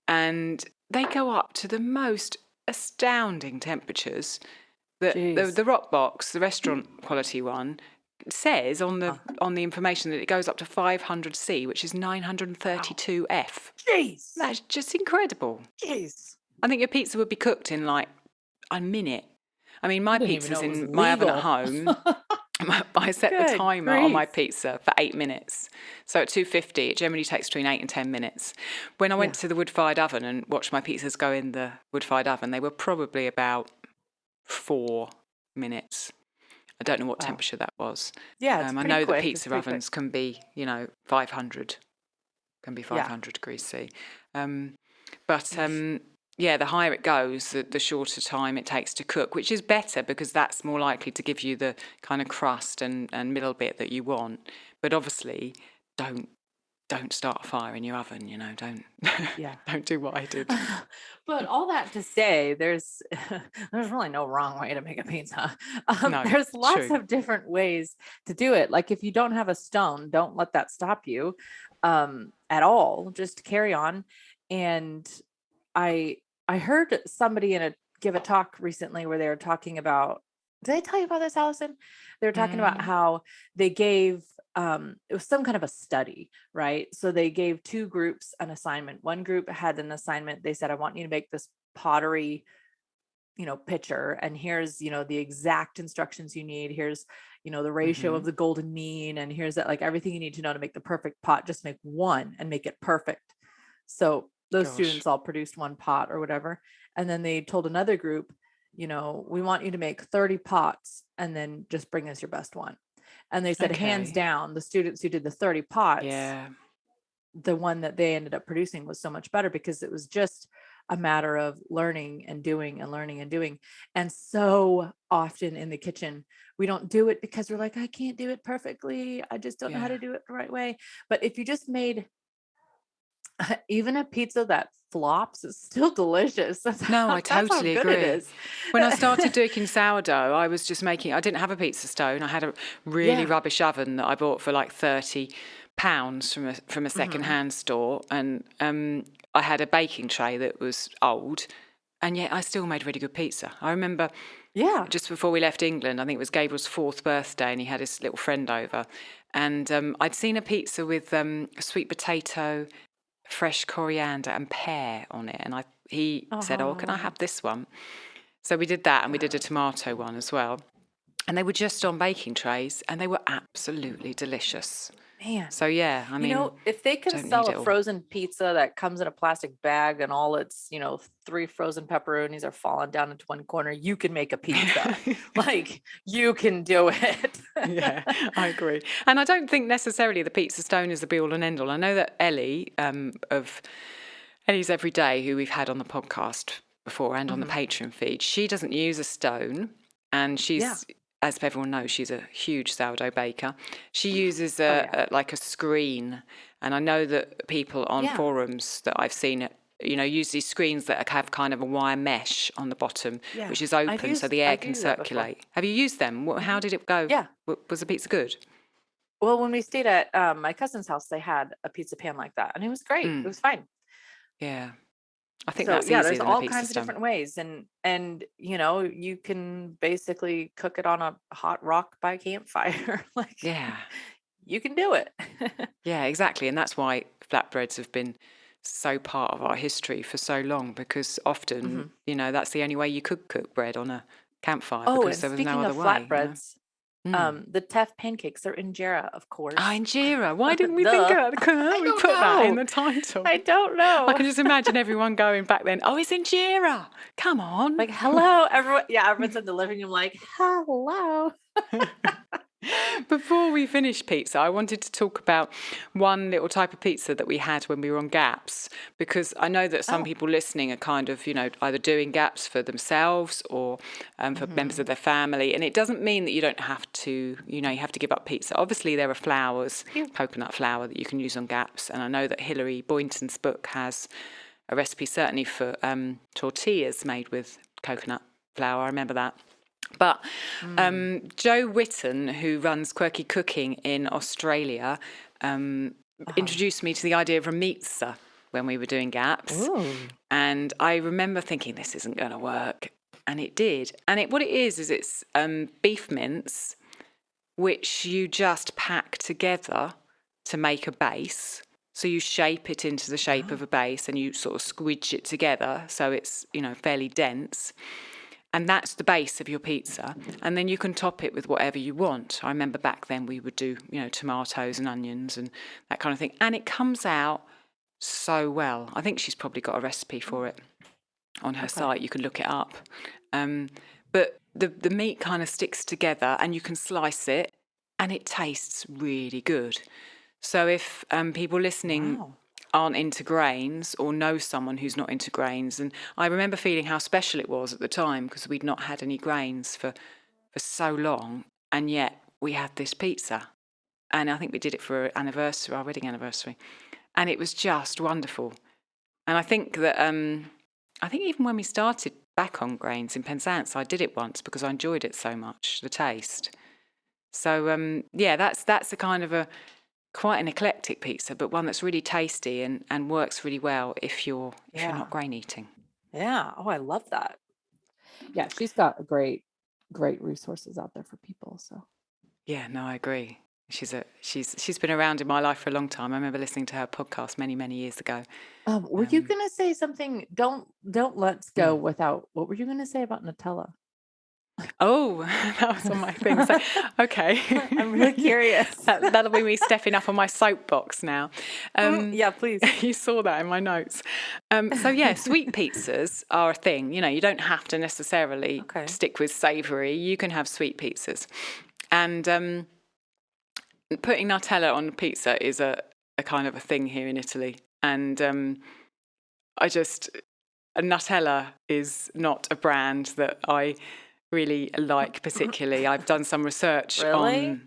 Speaker 1: And they go up to the most astounding temperatures. The Rock Box, the restaurant quality one, says on the information that it goes up to 500C, which is 932F.
Speaker 2: Jeez.
Speaker 1: That's just incredible.
Speaker 2: Jeez.
Speaker 1: I think your pizza would be cooked in like a minute. I mean, my pizza's in my oven at home. I set the timer on my pizza for 8 minutes. So at 250, it generally takes between 8 and 10 minutes. When I went to the wood-fired oven and watched my pizzas go in the wood-fired oven, they were probably about 4 minutes. I don't know what temperature that was.
Speaker 2: Yeah, it's
Speaker 1: I know that pizza ovens can be, 500 degrees C. The higher it goes, the shorter time it takes to cook, which is better because that's more likely to give you the kind of crust and middle bit that you want. But obviously, don't start a fire in your oven, don't do what I did.
Speaker 2: But all that to say, there's really no wrong way to make a pizza. There's lots of different ways to do it. Like if you don't have a stone, don't let that stop you at all. Just carry on. And I heard somebody give a talk recently where they were talking about, did I tell you about this, Alison? They were talking about how they gave, it was some kind of a study, right? So they gave 2 groups an assignment. One group had an assignment. They said, I want you to make this pottery, pitcher. And here's, the exact instructions you need. Here's, the ratio of the golden mean. And here's that, like everything you need to know to make the perfect pot. Just make one and make it perfect. So those students all produced 1 pot or whatever. And then they told another group, we want you to make 30 pots and then just bring us your best one. And they said, hands down, the students who did the 30 pots, the one that they ended up producing was so much better because it was just a matter of learning and doing and learning and doing. And so often in the kitchen, we don't do it because we're like, I can't do it perfectly. I just don't know how to do it the right way. But if you just made even a pizza that flops is still delicious.
Speaker 1: I totally agree. When I started doing sourdough, I was just I didn't have a pizza stone. I had a really rubbish oven that I bought for like £30 from a second-hand store. And I had a baking tray that was old, and yet I still made really good pizza. I remember just before we left England, I think it was Gabriel's 4th birthday, and he had his little friend over. And I'd seen a pizza with sweet potato, fresh coriander and pear on it, and he said, can I have this one? So we did that, and we did a tomato one as well, and they were just on baking trays and they were absolutely delicious.
Speaker 2: Man.
Speaker 1: So I mean,
Speaker 2: if they can sell a frozen pizza that comes in a plastic bag and all its 3 frozen pepperonis are falling down into one corner, you can make a pizza. Like you can do it.
Speaker 1: Yeah, I agree. And I don't think necessarily the pizza stone is the be all and end all. I know that Ellie of Ellie's Everyday, who we've had on the podcast before and on the Patreon feed, she doesn't use a stone, and she's as everyone knows, she's a huge sourdough baker. She uses a screen, and I know that people on forums that I've seen use these screens that have kind of a wire mesh on the bottom, which is open so the air can circulate. Have you used them? How did it go?
Speaker 2: Yeah.
Speaker 1: Was the pizza good?
Speaker 2: Well, when we stayed at my cousin's house, they had a pizza pan like that, and it was great. It was fine.
Speaker 1: Yeah. I think that's easier than a pizza stone.
Speaker 2: There's all kinds of different ways, and you can basically cook it on a hot rock by campfire. You can do it.
Speaker 1: Yeah, exactly, and that's why flatbreads have been so part of our history for so long, because often that's the only way you could cook bread on a campfire, because there was no other way.
Speaker 2: Flatbreads, The Teff pancakes are injera, of course.
Speaker 1: Injera. Why didn't we think of that? We put that in the title.
Speaker 2: I don't know.
Speaker 1: I can just imagine everyone going back then, oh, it's injera. Come on.
Speaker 2: Like, hello, everyone. Yeah, everyone's in the living room like, hello.
Speaker 1: Before we finish pizza, I wanted to talk about one little type of pizza that we had when we were on gaps, because I know that some people listening are kind of, either doing gaps for themselves or for members of their family. And it doesn't mean that you don't have to, you have to give up pizza. Obviously, there are flours, coconut flour that you can use on gaps. And I know that Hilary Boynton's book has a recipe certainly for tortillas made with coconut flour. I remember that. But Joe Whitten, who runs Quirky Cooking in Australia, introduced me to the idea of a Meatza when we were doing gaps. Ooh. And I remember thinking, this isn't going to work. And it did. And what it is it's beef mince, which you just pack together to make a base. So you shape it into the shape of a base and you sort of squidge it together so it's, fairly dense. And that's the base of your pizza. And then you can top it with whatever you want. I remember back then we would do, tomatoes and onions and that kind of thing. And it comes out so well. I think she's probably got a recipe for it on her site. You can look it up. But the meat kind of sticks together and you can slice it and it tastes really good. So if people listening aren't into grains or know someone who's not into grains, and I remember feeling how special it was at the time because we'd not had any grains for so long, and yet we had this pizza. And I think we did it for our wedding anniversary, and it was just wonderful. And I think that even when we started back on grains in Penzance, I did it once because I enjoyed it so much, the taste. So that's a kind of quite an eclectic pizza, but one that's really tasty and works really well if you're not grain eating.
Speaker 2: Yeah. Oh, I love that. Yeah, she's got great resources out there for people. So.
Speaker 1: Yeah, no, I agree. She's been around in my life for a long time. I remember listening to her podcast many, many years ago.
Speaker 2: Were you going to say something? Don't let's go without. What were you going to say about Nutella?
Speaker 1: Oh, that was on my thing. So, okay.
Speaker 2: I'm really curious.
Speaker 1: That'll be me stepping up on my soapbox now.
Speaker 2: Yeah, please.
Speaker 1: You saw that in my notes. Sweet pizzas are a thing. You don't have to necessarily stick with savoury. You can have sweet pizzas. And putting Nutella on pizza is a kind of a thing here in Italy. And Nutella is not a brand that I really like particularly. I've done some research on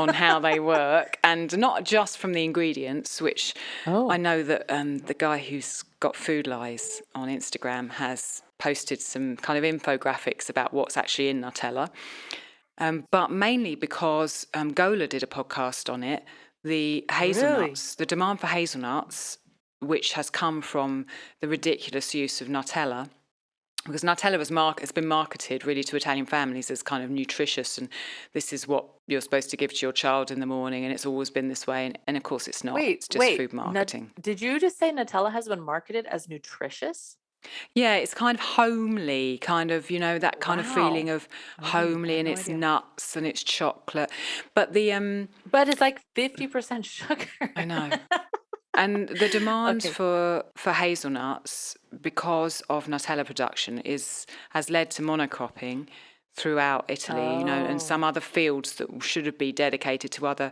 Speaker 1: how they work, and not just from the ingredients, which I know that the guy who's got Food Lies on Instagram has posted some kind of infographics about what's actually in Nutella, but mainly because Gola did a podcast on it. The hazelnuts, the demand for hazelnuts, which has come from the ridiculous use of Nutella. Because Nutella has been marketed really to Italian families as kind of nutritious, and this is what you're supposed to give to your child in the morning, and it's always been this way. And of course, it's not. It's just food marketing.
Speaker 2: Did you just say Nutella has been marketed as nutritious?
Speaker 1: Yeah, it's kind of homely, kind of, that kind of feeling of homely, and it's nuts and it's chocolate. But
Speaker 2: but it's like 50% sugar.
Speaker 1: I know. And the demand for hazelnuts, because of Nutella production, has led to monocropping throughout Italy, and some other fields that should have been dedicated to other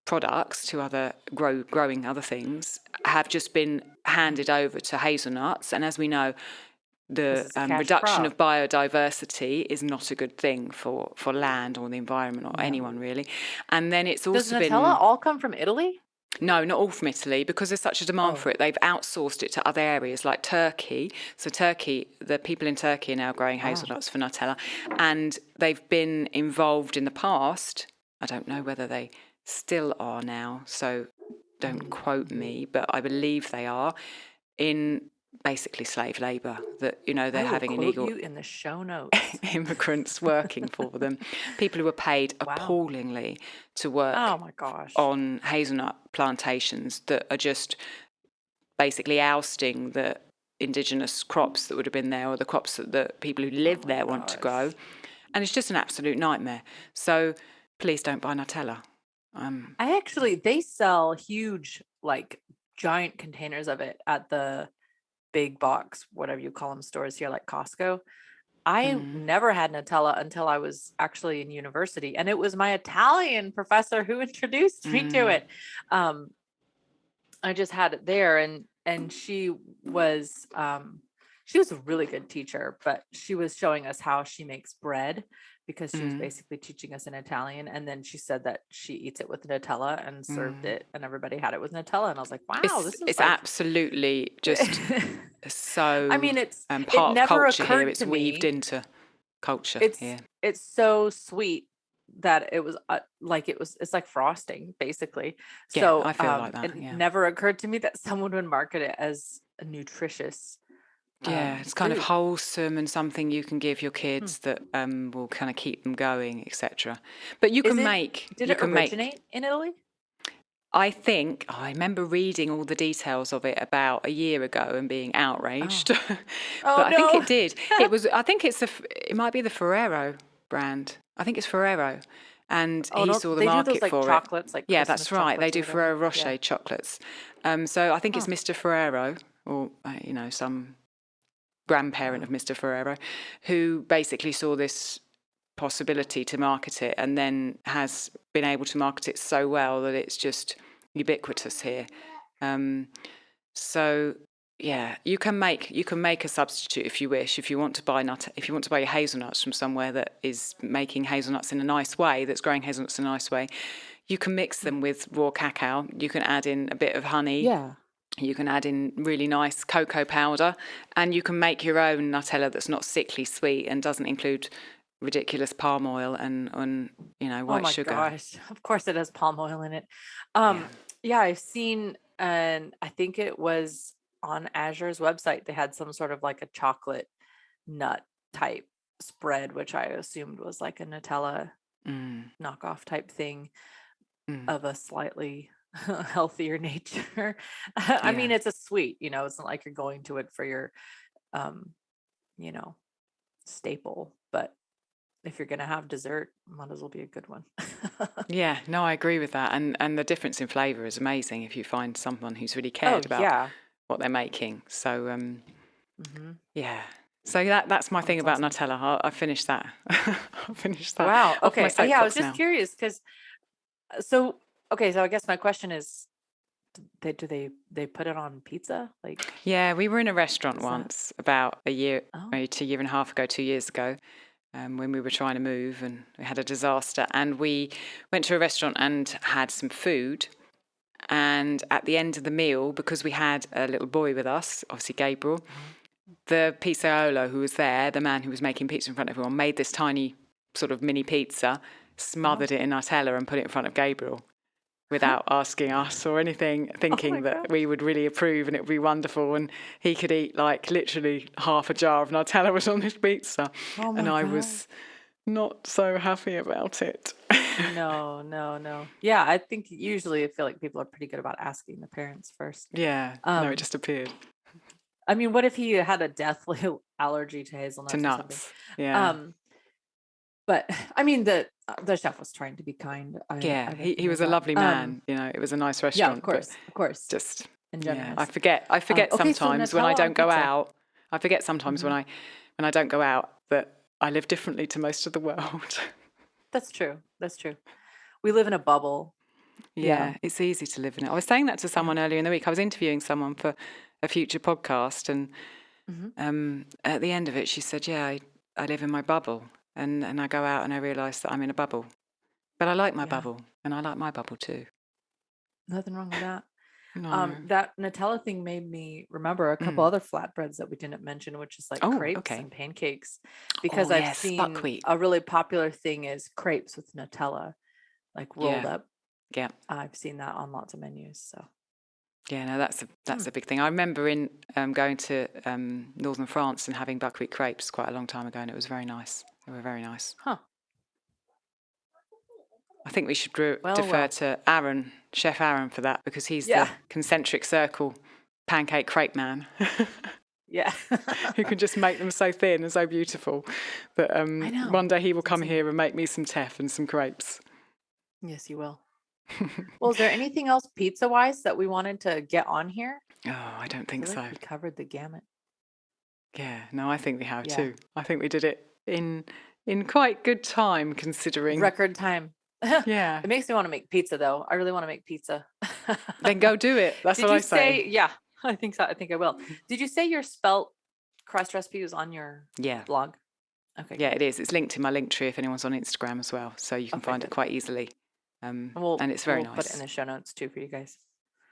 Speaker 1: products, to other growing other things, have just been handed over to hazelnuts. And as we know, the reduction of biodiversity is not a good thing for land or the environment or anyone really. And then it's also
Speaker 2: Does Nutella all come from Italy?
Speaker 1: No, not all from Italy, because there's such a demand for it. They've outsourced it to other areas like Turkey. So the people in Turkey are now growing hazelnuts for Nutella, and they've been involved in the past. I don't know whether they still are now, so don't quote me, but I believe they are, in basically slave labour, that they're having illegal
Speaker 2: you in the show notes.
Speaker 1: immigrants working for them, people who were paid appallingly to work on hazelnut plantations that are just basically ousting the indigenous crops that would have been there, or the crops that the people who live there want to grow, And it's just an absolute nightmare. So please don't buy Nutella.
Speaker 2: They sell huge, like giant containers of it at the big box, whatever you call them, stores here, like Costco. I never had Nutella until I was actually in university, and it was my Italian professor who introduced me to it. I just had it there, and she was a really good teacher, but she was showing us how she makes bread, because she was basically teaching us in Italian. And then she said that she eats it with Nutella and served it, and everybody had it with Nutella. And I was like, wow,
Speaker 1: it's absolutely just so.
Speaker 2: I mean, it
Speaker 1: part of
Speaker 2: never
Speaker 1: culture here.
Speaker 2: occurred
Speaker 1: It's
Speaker 2: to
Speaker 1: weaved
Speaker 2: me.
Speaker 1: into culture here.
Speaker 2: It's so sweet that it was it's like frosting, basically.
Speaker 1: Yeah,
Speaker 2: So
Speaker 1: I feel like that.
Speaker 2: it
Speaker 1: Yeah.
Speaker 2: never occurred to me that someone would market it as a nutritious.
Speaker 1: Yeah, it's kind of
Speaker 2: food.
Speaker 1: wholesome and something you can give your kids that will kind of keep them going, etc. But you can
Speaker 2: Did it originate in Italy?
Speaker 1: I remember reading all the details of it about a year ago and being outraged. But I think it did. It might be the Ferrero brand. I think it's Ferrero. And he saw the market
Speaker 2: do those, like,
Speaker 1: for
Speaker 2: chocolates, like
Speaker 1: Yeah,
Speaker 2: Christmas
Speaker 1: that's right. They
Speaker 2: chocolates or
Speaker 1: do
Speaker 2: whatever.
Speaker 1: Ferrero Rocher
Speaker 2: Yeah.
Speaker 1: chocolates. So I think it's Mr. Ferrero, or some grandparent of Mr. Ferrero, who basically saw this possibility to market it, and then has been able to market it so well that it's just ubiquitous here. So yeah, you can make a substitute if you wish. If you want to buy your hazelnuts from somewhere that is making hazelnuts in a nice way, that's growing hazelnuts in a nice way, you can mix them with raw cacao. You can add in a bit of honey.
Speaker 2: Yeah.
Speaker 1: You can add in really nice cocoa powder, and you can make your own Nutella that's not sickly sweet and doesn't include ridiculous palm oil and white sugar.
Speaker 2: Oh my gosh. Of course it has palm oil in it. Yeah, I've seen, and I think it was on Azure's website, they had some sort of like a chocolate nut type spread, which I assumed was like a Nutella knockoff type thing of a slightly healthier nature. I mean, it's a sweet, it's not like you're going to it for your staple, but if you're going to have dessert, might as well be a good one.
Speaker 1: Yeah, no, I agree with that. And the difference in flavour is amazing if you find someone who's really cared about what they're making. So, yeah. So that's my thing about Nutella. I finished that. I finished that.
Speaker 2: Wow. Okay. I was just
Speaker 1: now.
Speaker 2: curious because, so I guess my question is, do they put it on pizza? Like,
Speaker 1: yeah, we were in a restaurant once about a year, maybe 2 years and a half ago, 2 years ago. When we were trying to move and we had a disaster, and we went to a restaurant and had some food, and at the end of the meal, because we had a little boy with us, obviously Gabriel, the pizzaiolo who was there, the man who was making pizza in front of everyone, made this tiny sort of mini pizza, smothered it in Nutella and put it in front of Gabriel without asking us or anything, thinking that we would really approve and it would be wonderful, and he could eat like literally half a jar of Nutella was on this pizza. And I was not so happy about it.
Speaker 2: No. Yeah, I think usually I feel like people are pretty good about asking the parents first.
Speaker 1: Yeah, no, it just appeared.
Speaker 2: I mean, what if he had a deathly allergy to hazelnuts?
Speaker 1: To nuts, yeah.
Speaker 2: But I mean, the chef was trying to be kind.
Speaker 1: He was a lovely man. It was a nice restaurant.
Speaker 2: Yeah, of course.
Speaker 1: Just
Speaker 2: generous.
Speaker 1: I forget sometimes when I don't go out. I forget sometimes when I don't go out that I live differently to most of the world.
Speaker 2: That's true. We live in a bubble.
Speaker 1: Yeah, it's easy to live in it. I was saying that to someone earlier in the week. I was interviewing someone for a future podcast, and at the end of it, she said, "Yeah, I live in my bubble, and I go out and I realise that I'm in a bubble, but I like my bubble, and I like my bubble too."
Speaker 2: Nothing wrong with that.
Speaker 1: No.
Speaker 2: That Nutella thing made me remember a couple other flatbreads that we didn't mention, which is like crepes and pancakes, because I've seen
Speaker 1: buckwheat.
Speaker 2: A really popular thing is crepes with Nutella, like rolled up.
Speaker 1: Yeah,
Speaker 2: I've seen that on lots of menus. So
Speaker 1: yeah, no, that's a big thing. I remember in going to northern France and having buckwheat crepes quite a long time ago, and it was very nice. They were very nice.
Speaker 2: Huh.
Speaker 1: I think we should defer to Aaron, Chef Aaron, for that, because he's the concentric circle pancake crepe man.
Speaker 2: Yeah.
Speaker 1: Who can just make them so thin and so beautiful that
Speaker 2: I know.
Speaker 1: one day he will come here and make me some teff and some crepes.
Speaker 2: Yes, you will. Well, is there anything else pizza-wise that we wanted to get on here?
Speaker 1: Oh, I don't think
Speaker 2: feel
Speaker 1: so.
Speaker 2: like we covered the gamut.
Speaker 1: Yeah, no, I think we have
Speaker 2: Yeah.
Speaker 1: too. I think we did it in quite good time considering.
Speaker 2: Record time.
Speaker 1: Yeah.
Speaker 2: It makes me want to make pizza though. I really want to make pizza.
Speaker 1: Then go do it. That's
Speaker 2: Did
Speaker 1: what
Speaker 2: you
Speaker 1: I say.
Speaker 2: Yeah, I think so. I think I will. Did you say your spelt crust recipe was on your
Speaker 1: Yeah.
Speaker 2: blog? Okay.
Speaker 1: Yeah, it is. It's linked in my link tree if anyone's on Instagram as well, so you can
Speaker 2: Okay,
Speaker 1: find it
Speaker 2: good.
Speaker 1: quite easily. And it's very nice.
Speaker 2: Put it in the show notes too for you guys.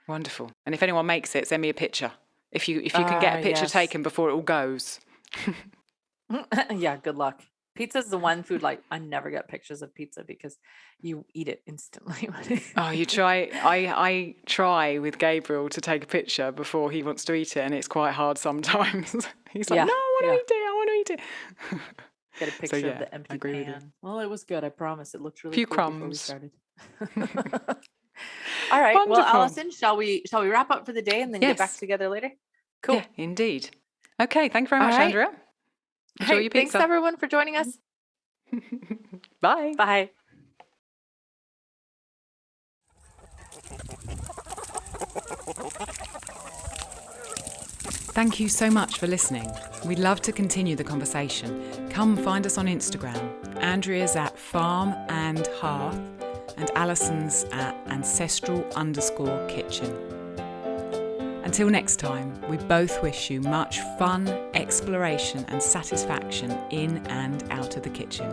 Speaker 1: Wonderful. And if anyone makes it, send me a picture. If you can get a picture
Speaker 2: Yes.
Speaker 1: taken before it all goes.
Speaker 2: Yeah, good luck. Pizza's the one food like I never get pictures of pizza because you eat it instantly.
Speaker 1: Oh, you try. I try with Gabriel to take a picture before he wants to eat it, and it's quite hard sometimes. He's like,
Speaker 2: Yeah,
Speaker 1: "No, I want to eat it. I want to eat it."
Speaker 2: Get a picture
Speaker 1: yeah,
Speaker 2: of the empty
Speaker 1: I agree with you.
Speaker 2: pan. Well, it was good. I promise. It looked really
Speaker 1: Few
Speaker 2: cool before we
Speaker 1: crumbs.
Speaker 2: started. All right.
Speaker 1: Wonderful.
Speaker 2: Well, Alison, shall we wrap up for the day and then get back
Speaker 1: Yes.
Speaker 2: together later? Cool.
Speaker 1: Yeah, indeed. Okay, thank you very much,
Speaker 2: All right.
Speaker 1: Andrea. Enjoy your pizza.
Speaker 2: Thanks everyone for joining us.
Speaker 1: Bye.
Speaker 2: Bye.
Speaker 1: Thank you so much for listening. We'd love to continue the conversation. Come find us on Instagram. Andrea's at Farm and Hearth and Alison's at Ancestral_Kitchen. Until next time, we both wish you much fun, exploration and satisfaction in and out of the kitchen.